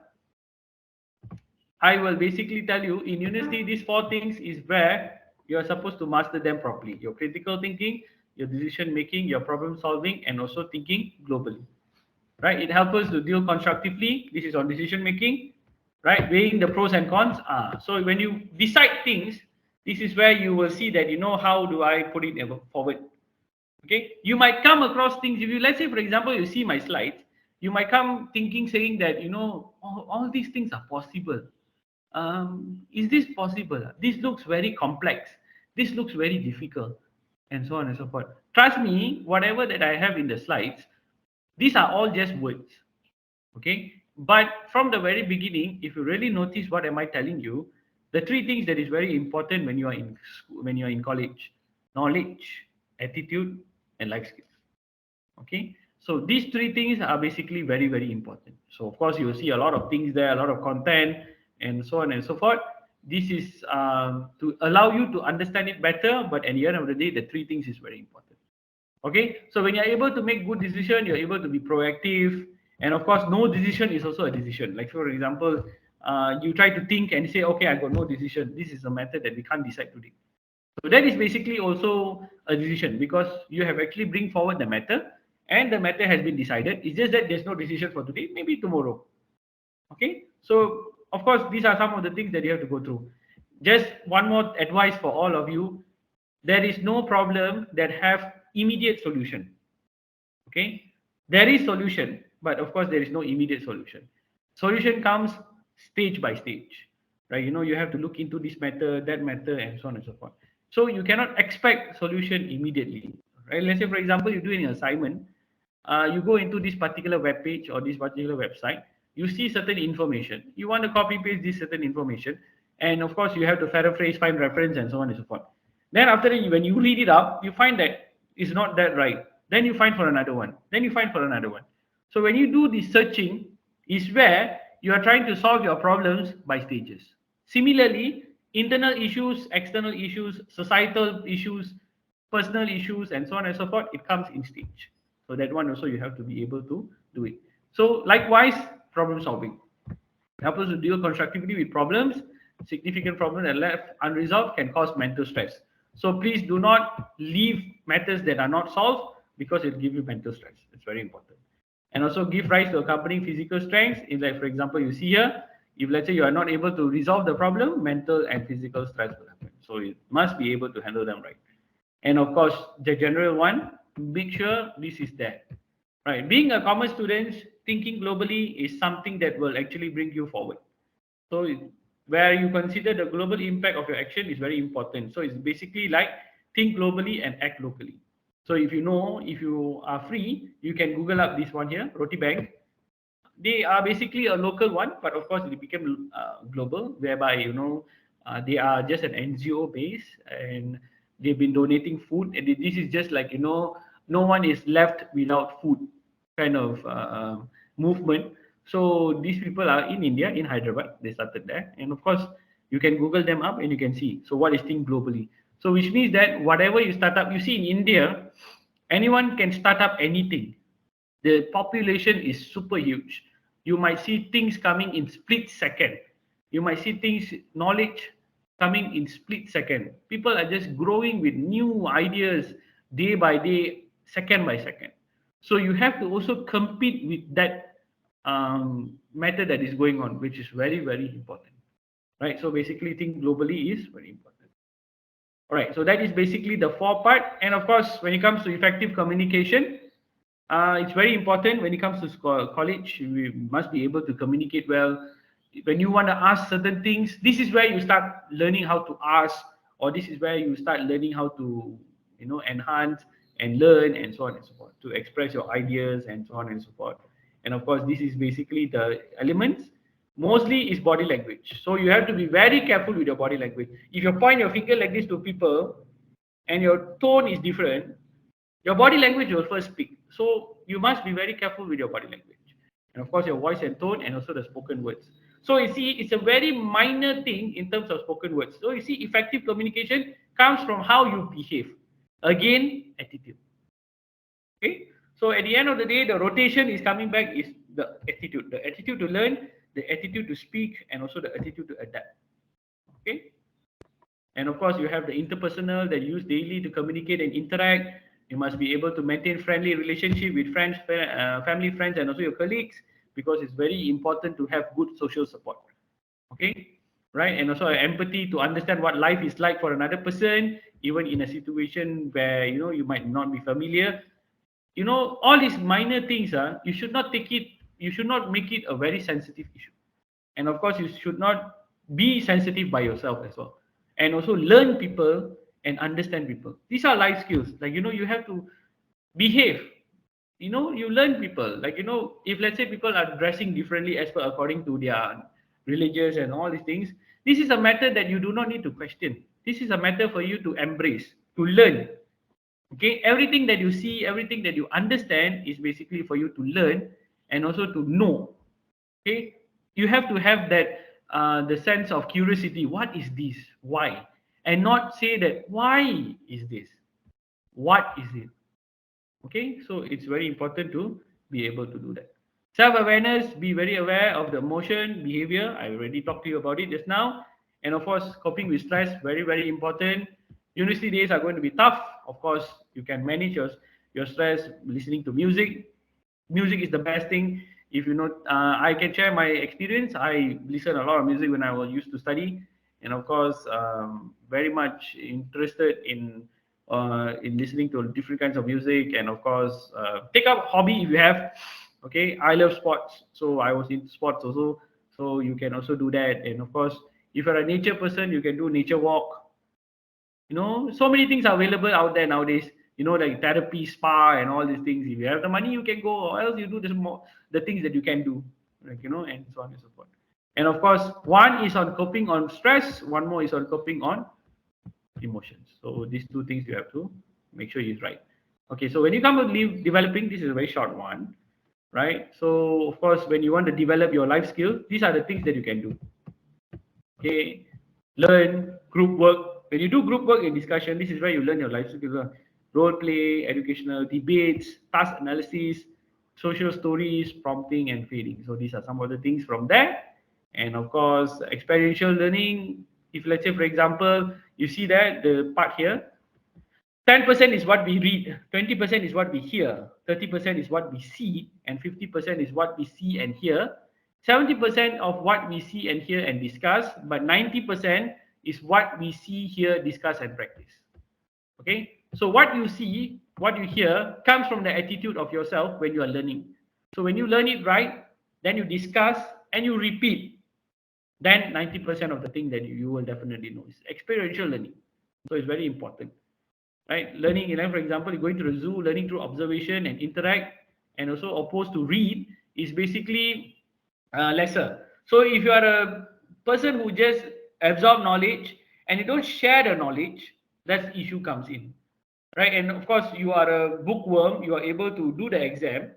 I will basically tell you in university, these four things is where you are supposed to master them properly: your critical thinking, your decision making, your problem solving, and also thinking globally. Right? It helps us to deal constructively. This is on decision making, right? Weighing the pros and cons. So when you decide things, this is where you will see that, how do I put it forward? Okay, you might come across things. If you, let's say, for example, you see my slides, you might come thinking, saying that, all these things are possible. Is this possible? This looks very complex. This looks very difficult, and so on and so forth. Trust me, whatever that I have in the slides, these are all just words. Okay, but from the very beginning, if you really notice what am I telling you, the three things that is very important when you are in when you are in college: knowledge, attitude, and life skills. Okay, so these three things are basically very, very important. So of course you will see a lot of things there, a lot of content, and so on and so forth. This is to allow you to understand it better, but at the end of the day, the three things is very important. Okay, so when you're able to make good decision, you're able to be proactive, and of course no decision is also a decision. Like for example, you try to think and say, okay, I got no decision, this is a method that we can't decide today. So that is basically also a decision, because you have actually bring forward the matter, and the matter has been decided. It's just that there's no decision for today, maybe tomorrow. Okay, so of course these are some of the things that you have to go through. Just one more advice for all of you: there is no problem that have immediate solution. Okay, there is solution, but of course there is no immediate solution. Solution comes stage by stage, right? You have to look into this matter, that matter, and so on and so forth. So you cannot expect solution immediately, right? Let's say for example you do an assignment, you go into this particular web page or this particular website, you see certain information, you want to copy paste this certain information, and of course you have to paraphrase, find reference, and so on and so forth. Then after that, when you read it up, you find that it's not that right. Then you find for another one. Then you find for another one. So when you do this searching, is where you are trying to solve your problems by stages. Similarly, internal issues, external issues, societal issues, personal issues, and so on and so forth, it comes in stage. So that one also you have to be able to do it. So likewise, problem solving. Help us to deal constructively with problems. Significant problems that left unresolved can cause mental stress. So please do not leave matters that are not solved, because it will give you mental stress. It's very important. And also give rise to accompanying physical strengths. In, like for example, you see here, if let's say you are not able to resolve the problem, mental and physical stress will happen. So you must be able to handle them right. And of course, the general one, make sure this is there. Right. Being a common student, thinking globally is something that will actually bring you forward. So where you consider the global impact of your action is very important. So it's basically like think globally and act locally. So if you are free, you can Google up this one here, Roti Bank. They are basically a local one, but of course it became global, whereby they are just an NGO base, and they've been donating food, and this is just like no one is left without food kind of movement. So these people are in India, in Hyderabad. They started there, and of course you can Google them up and you can see. So what is think globally? So which means that whatever you start up, you see in India, anyone can start up anything. The population is super huge. You might see things coming in split second. You might see things, knowledge coming in split second. People are just growing with new ideas day by day, second by second. So you have to also compete with that matter that is going on, which is very, very important. Right. So basically, think globally is very important. All right. So that is basically the four part. And of course, when it comes to effective communication, it's very important when it comes to college. We must be able to communicate well. When you want to ask certain things, this is where you start learning how to ask, or this is where you start learning how to, enhance and learn, and so on and so forth, to express your ideas and so on and so forth. And of course, this is basically the elements. Mostly is body language. So you have to be very careful with your body language. If you point your finger like this to people, and your tone is different, your body language will first speak. So you must be very careful with your body language. And of course, your voice and tone, and also the spoken words. So you see, it's a very minor thing in terms of spoken words. So you see, effective communication comes from how you behave. Again, attitude. Okay. So at the end of the day, the rotation is coming back is the attitude to learn, the attitude to speak, and also the attitude to adapt. Okay. And of course, you have the interpersonal that you use daily to communicate and interact. You must be able to maintain friendly relationship with friends, family, friends, and also your colleagues, because it's very important to have good social support. Okay. right? And also empathy to understand what life is like for another person, even in a situation where you might not be familiar. All these minor things, you should not take it, you should not make it a very sensitive issue. And of course, you should not be sensitive by yourself as well. And also learn people and understand people. These are life skills. Like, you have to behave. You learn people. Like, if let's say people are dressing differently as per according to their religious and all these things, this is a matter that you do not need to question. This is a matter for you to embrace, to learn. Okay, everything that you see, everything that you understand is basically for you to learn and also to know. Okay, you have to have that the sense of curiosity. What is this? Why? And not say that why is this? What is it? Okay, so it's very important to be able to do that. Self-awareness, be very aware of the emotion, behavior. I already talked to you about it just now. And of course, coping with stress, very, very important. University days are going to be tough. Of course, you can manage your stress listening to music. Music is the best thing. If you know, I can share my experience. I listen a lot of music when I was used to study, and of course, very much interested in listening to different kinds of music, and of course, take up hobby if you have. Okay, I love sports, so I was into sports also. So you can also do that, and of course, if you're a nature person, you can do nature walk. So many things are available out there nowadays. Like therapy, spa, and all these things. If you have the money, you can go, or else you do the things that you can do, like and so on and so forth. And of course, one is on coping on stress, one more is on coping on emotions. So these two things you have to make sure is right. Okay, so when you come to leave developing, this is a very short one, right? So of course, when you want to develop your life skill, these are the things that you can do. Okay, learn group work. When you do group work in discussion, this is where you learn your life skills. Role play, educational debates, task analysis, social stories, prompting, and feeding. So these are some of the things from there. And of course, experiential learning. If let's say, for example, you see that the part here, 10% is what we read, 20% is what we hear, 30% is what we see, and 50% is what we see and hear. 70% of what we see and hear and discuss, but 90% is what we see, hear, discuss, and practice. Okay, so what you see, what you hear comes from the attitude of yourself when you are learning. So when you learn it right, then you discuss and you repeat, then 90% of the thing that you will definitely know is experiential learning. So it's very important, right? Learning, for example, you're going to the zoo, learning through observation and interact, and also opposed to read is basically lesser. So if you are a person who just absorb knowledge and you don't share the knowledge, that's issue comes in, right? And of course, you are a bookworm, you are able to do the exam,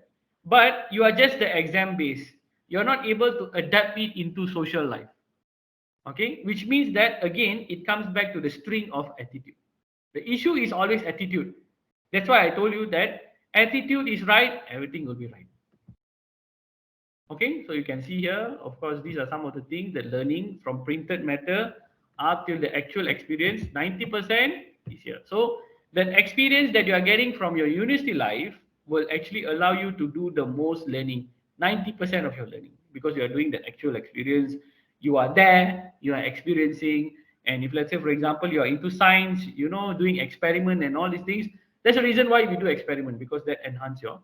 but you are just the exam base. You're not able to adapt it into social life. Okay, which means that again, it comes back to the string of attitude. The issue is always attitude. That's why I told you that attitude is right, everything will be right. Okay, so you can see here, of course, these are some of the things that learning from printed matter up till the actual experience, 90% is here. So the experience that you are getting from your university life will actually allow you to do the most learning, 90% of your learning, because you are doing the actual experience. You are there, you are experiencing. And if let's say, for example, you are into science, doing experiment and all these things, there's a reason why we do experiment, because that enhance your.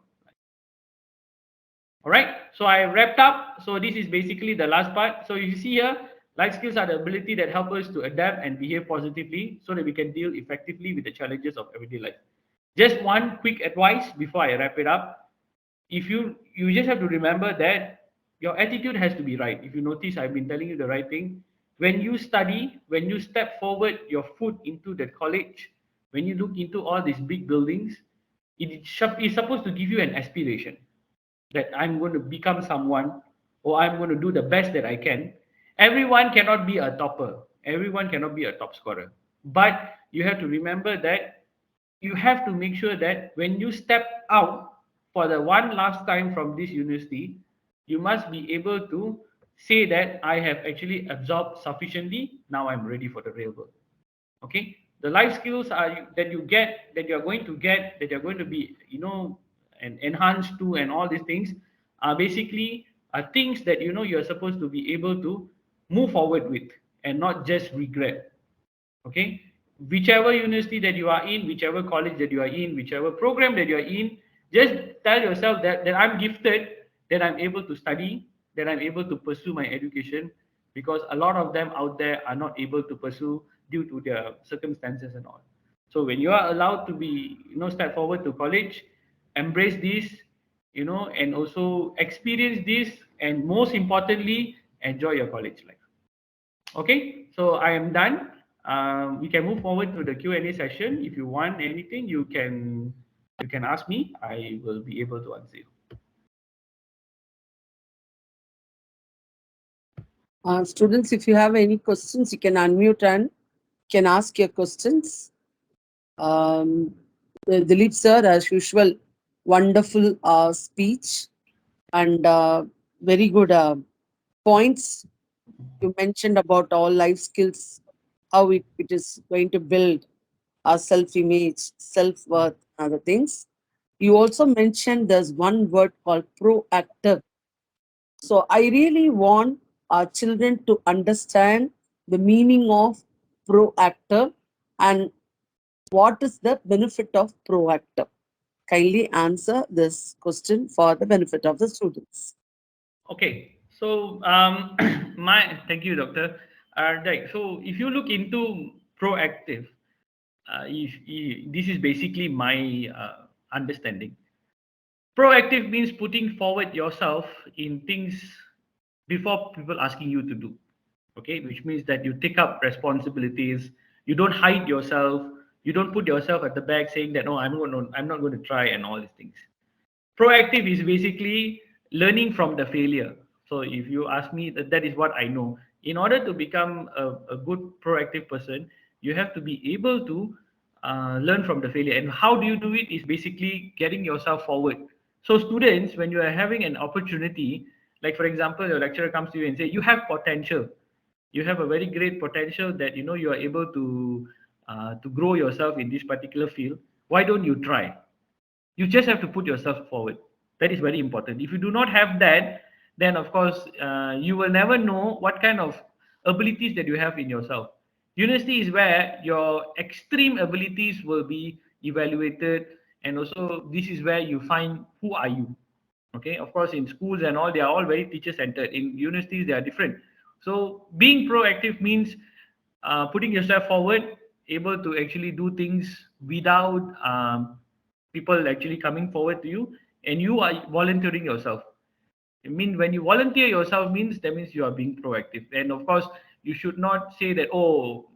All right, so I wrapped up. So this is basically the last part. So you see here, life skills are the ability that help us to adapt and behave positively so that we can deal effectively with the challenges of everyday life. Just one quick advice before I wrap it up. If you just have to remember that your attitude has to be right. If you notice, I've been telling you the right thing. When you study, when you step forward your foot into the college, when you look into all these big buildings, it's supposed to give you an aspiration that I'm going to become someone, or I'm going to do the best that I can. Everyone cannot be a topper. Everyone cannot be a top scorer. But you have to remember that you have to make sure that when you step out for the one last time from this university, you must be able to say that I have actually absorbed sufficiently. Now I'm ready for the real world. Okay, the life skills are that you get, that you're going to get, that you're going to be and enhanced to, and all these things are basically things that you're supposed to be able to move forward with. and not just regret. Okay, whichever university that you are in, whichever college that you are in, whichever program that you are in, just tell yourself that I'm gifted, that I'm able to study, that I'm able to pursue my education, because a lot of them out there are not able to pursue due to their circumstances and all. So when you are allowed to be, step forward to college, embrace this, and also experience this, and most importantly, enjoy your college life. Okay, so I am done. We can move forward to the Q&A session. If you want anything, you can ask me. I will be able to answer you. Students, if you have any questions, you can unmute and can ask your questions. Um, Dilip sir, as usual, wonderful speech and very good points you mentioned about all life skills, how it is going to build our self-image, self-worth, and other things. You also mentioned there's one word called proactive. So I really want our children to understand the meaning of proactive and what is the benefit of proactive. Kindly answer this question for the benefit of the students. Okay, so my thank you, doctor. Right. So if you look into proactive, if this is basically my understanding. Proactive means putting forward yourself in things before people asking you to do. Okay, which means that you take up responsibilities. You don't hide yourself. You don't put yourself at the back saying that no, I'm not going to try and all these things. Proactive is basically learning from the failure. So if you ask me, that is what I know. In order to become a good proactive person, you have to be able to learn from the failure. And how do you do it is basically getting yourself forward. So students, when you are having an opportunity, like for example, your lecturer comes to you and say, you have potential. You have a very great potential that you are able to grow yourself in this particular field. Why don't you try? You just have to put yourself forward. That is very important. If you do not have that, then of course you will never know what kind of abilities that you have in yourself. University is where your extreme abilities will be evaluated, and also this is where you find who are you. Okay, of course in schools and all, they are all very teacher centered. In universities they are different. So being proactive means putting yourself forward, able to actually do things without people actually coming forward to you, and you are volunteering yourself. I mean, when you volunteer yourself means that means you are being proactive. And of course, you should not say that, oh,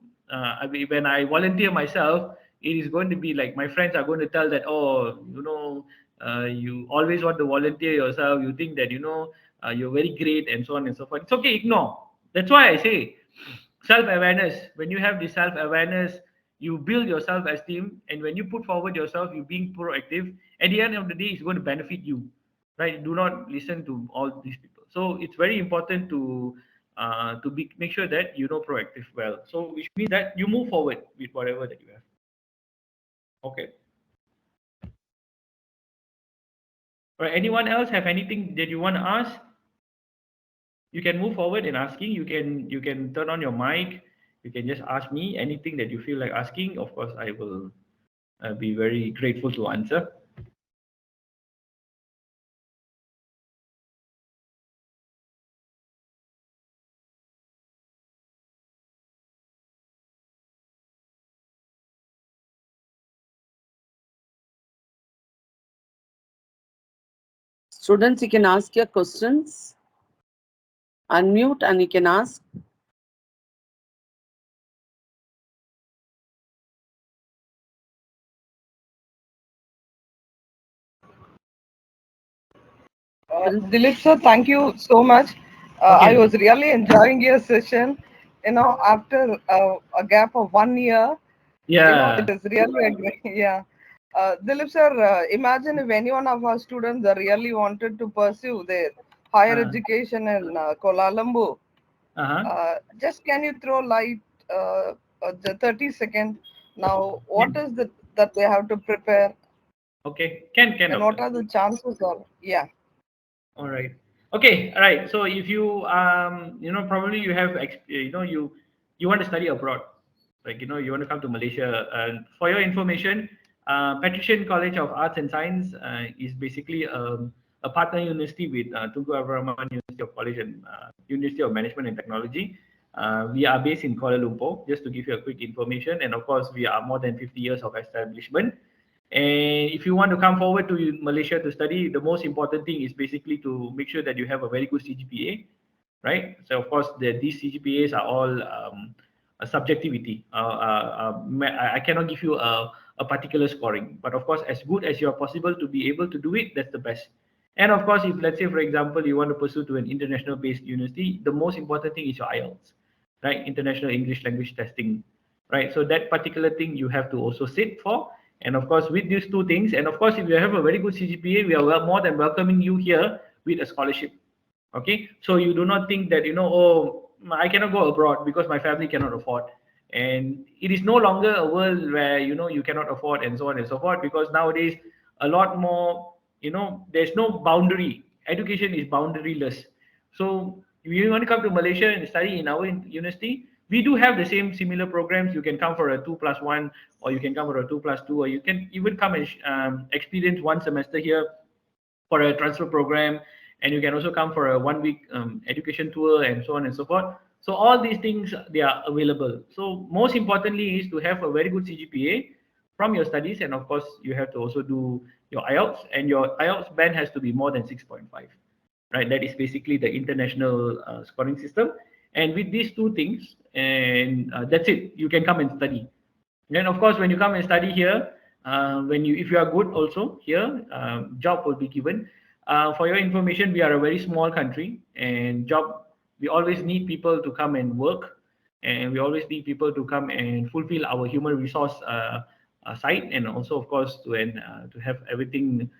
when I volunteer myself, it is going to be like my friends are going to tell that, oh, you always want to volunteer yourself. You think that, you're very great and so on and so forth. It's okay, ignore. That's why I say self-awareness. When you have this self-awareness, you build your self-esteem. And when you put forward yourself, you being proactive, at the end of the day, it's going to benefit you, right? Do not listen to all these people. So it's very important to make sure that you know proactive well. So which means that you move forward with whatever that you have. Okay. All right. Anyone else have anything that you want to ask? You can move forward and asking. You can turn on your mic. You can just ask me anything that you feel like asking. Of course, I will be very grateful to answer. Students, you can ask your questions, unmute, and you can ask. Dilip sir, thank you so much. I Okay. was really enjoying your session. After a gap of 1 year, it Yeah. is really a great, yeah. Dilip sir, imagine if any one of our students really wanted to pursue their higher Uh, education in Kuala Lumpur. uh-huh. Just can you throw light, the 30 second now, what Yeah. is the that they have to prepare Okay. Can and what doctor. are the chances of, yeah. All right. Okay. All right. So if you probably you have you want to study abroad, like you want to come to Malaysia. And for your information, Patrician College of Arts and Science is basically a partner university with Tunku Abdul Rahman University of College and University of Management and Technology. We are based in Kuala Lumpur, just to give you a quick information. And of course, we are more than 50 years of establishment. And if you want to come forward to Malaysia to study, the most important thing is basically to make sure that you have a very good CGPA, right? So of course, these CGPAs are all a subjectivity. I cannot give you a particular scoring, but of course, as good as you are possible to be able to do it, that's the best. And of course, if let's say, for example, you want to pursue to an international-based university, the most important thing is your IELTS, right? International English Language Testing, right? So that particular thing you have to also sit for. And of course, with these two things, and of course, if you have a very good CGPA, we are more than welcoming you here with a scholarship. Okay, so you do not think that oh, I cannot go abroad because my family cannot afford. And it is no longer a world where you cannot afford and so on and so forth, because nowadays a lot more, there's no boundary. Education is boundaryless. So if you want to come to Malaysia and study in our university, we do have the same similar programs. You can come for a 2+1, or you can come for a 2+2, or you can even come and experience one semester here for a transfer program, and you can also come for a 1 week education tour and so on and so forth. So all these things, they are available. So most importantly is to have a very good CGPA from your studies, and of course you have to also do your IELTS, and your IELTS band has to be more than 6.5, right? That is basically the international scoring system. And with these two things, and that's it, you can come and study. Then of course, when you come and study here, if you are good also here, job will be given. For your information, we are a very small country, and we always need people to come and work, and we always need people to come and fulfill our human resource side, and also of course to have everything,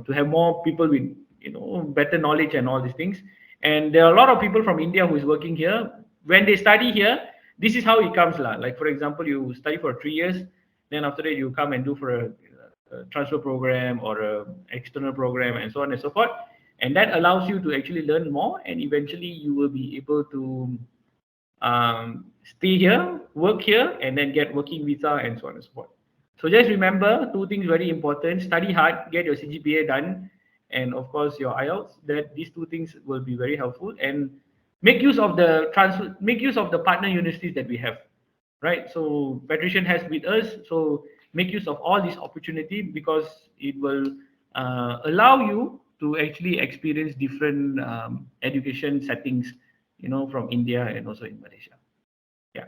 to have more people with better knowledge and all these things. And there are a lot of people from India who is working here. When they study here, this is how it comes lah. Like for example, you study for 3 years, then after that you come and do for a transfer program or a external program and so on and so forth, and that allows you to actually learn more, and eventually you will be able to stay here, work here, and then get working visa and so on and so forth. So just remember two things very important: study hard, get your CGPA done, and of course your IELTS. That these two things will be very helpful, and make use of the partner universities that we have, right? So Patrician has with us, so make use of all this opportunity, because it will allow you to actually experience different education settings, from India and also in Malaysia. Yeah.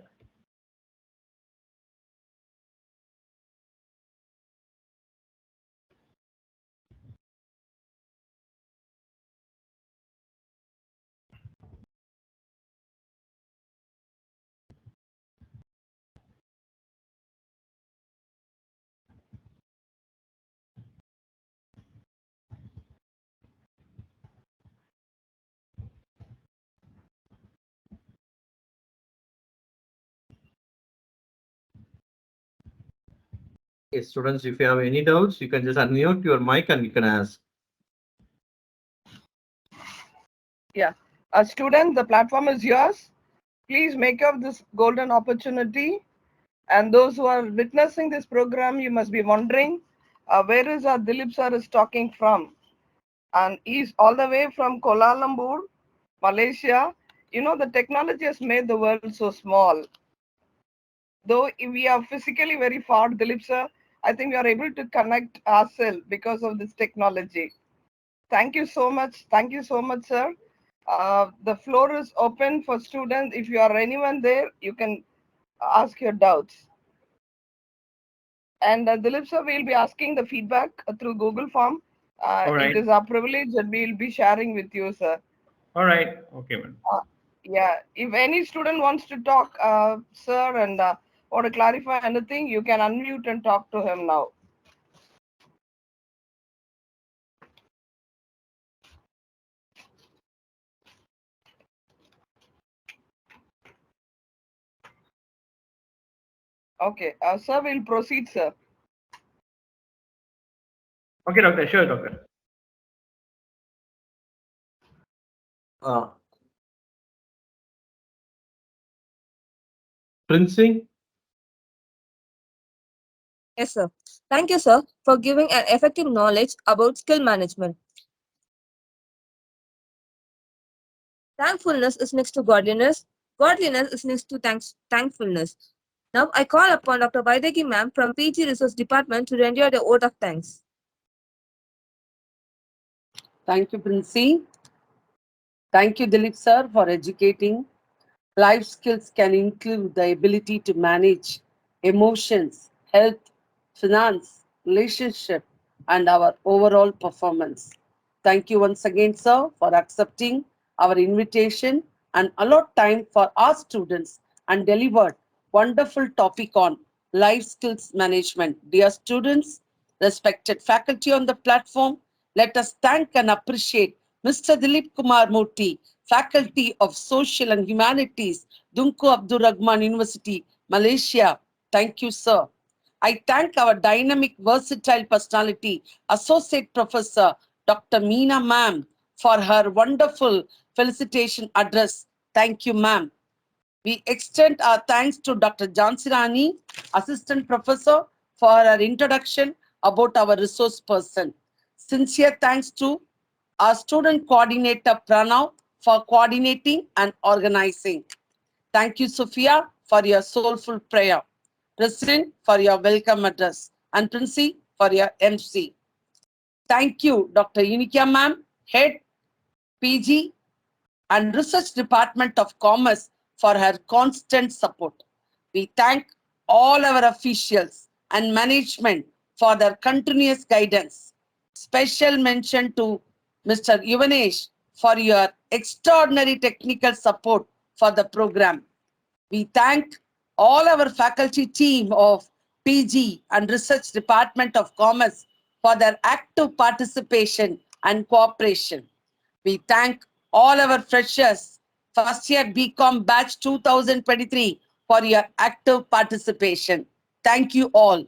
Okay, students, if you have any doubts, you can just unmute your mic and you can ask. Yeah. Student, the platform is yours. Please make of this golden opportunity. And those who are witnessing this program, you must be wondering, where is our Dilip sir is talking from? And he's all the way from Kuala Lumpur, Malaysia. The technology has made the world so small. Though we are physically very far, Dilip sir, I think we are able to connect ourselves because of this technology. Thank you so much. Thank you so much, sir. The floor is open for students. If you are anyone there, you can ask your doubts. And Dilip sir, we'll be asking the feedback through Google form. All right. It is our privilege and we'll be sharing with you, sir. All right. Okay, man. Yeah, if any student wants to talk, sir, and want to clarify anything, you can unmute and talk to him now. Okay, sir, we'll proceed, sir. Okay, doctor. Sure, doctor. Uh, Princey, Yes, sir. Thank you, sir, for giving an effective knowledge about skill management. Thankfulness is next to godliness. Godliness is next to thankfulness. Now I call upon Dr. Vaidegi ma'am from PG Resource Department to render the vote of thanks. Thank you, Princey. Thank you, Dilip sir, for educating. Life skills can include the ability to manage emotions, health, finance, relationship, and our overall performance. Thank you once again, sir, for accepting our invitation and allot time for our students and delivered wonderful topic on life skills management. Dear students, respected faculty on the platform, let us thank and appreciate Mr. Dilip Kumar Murthy, Faculty of Social and Humanities, Dunku Abdul Rahman University, Malaysia. Thank you, sir. I thank our dynamic, versatile personality, Associate Professor Dr. Meena ma'am, for her wonderful felicitation address. Thank you, ma'am. We extend our thanks to Dr. Jansirani, Assistant Professor, for her introduction about our resource person. Sincere thanks to our student coordinator Pranav for coordinating and organizing. Thank you, Sophia, for your soulful prayer. President, for your welcome address. And Princy, for your MC. Thank you, Dr. Unikia ma'am, Head PG and Research Department of Commerce for her constant support. We thank all our officials and management for their continuous guidance. Special mention to Mr. Yuvanesh for your extraordinary technical support for the program. We thank all our faculty team of PG and Research Department of Commerce for their active participation and cooperation. We thank all our freshers, first year BCom batch 2023 for your active participation. Thank you all.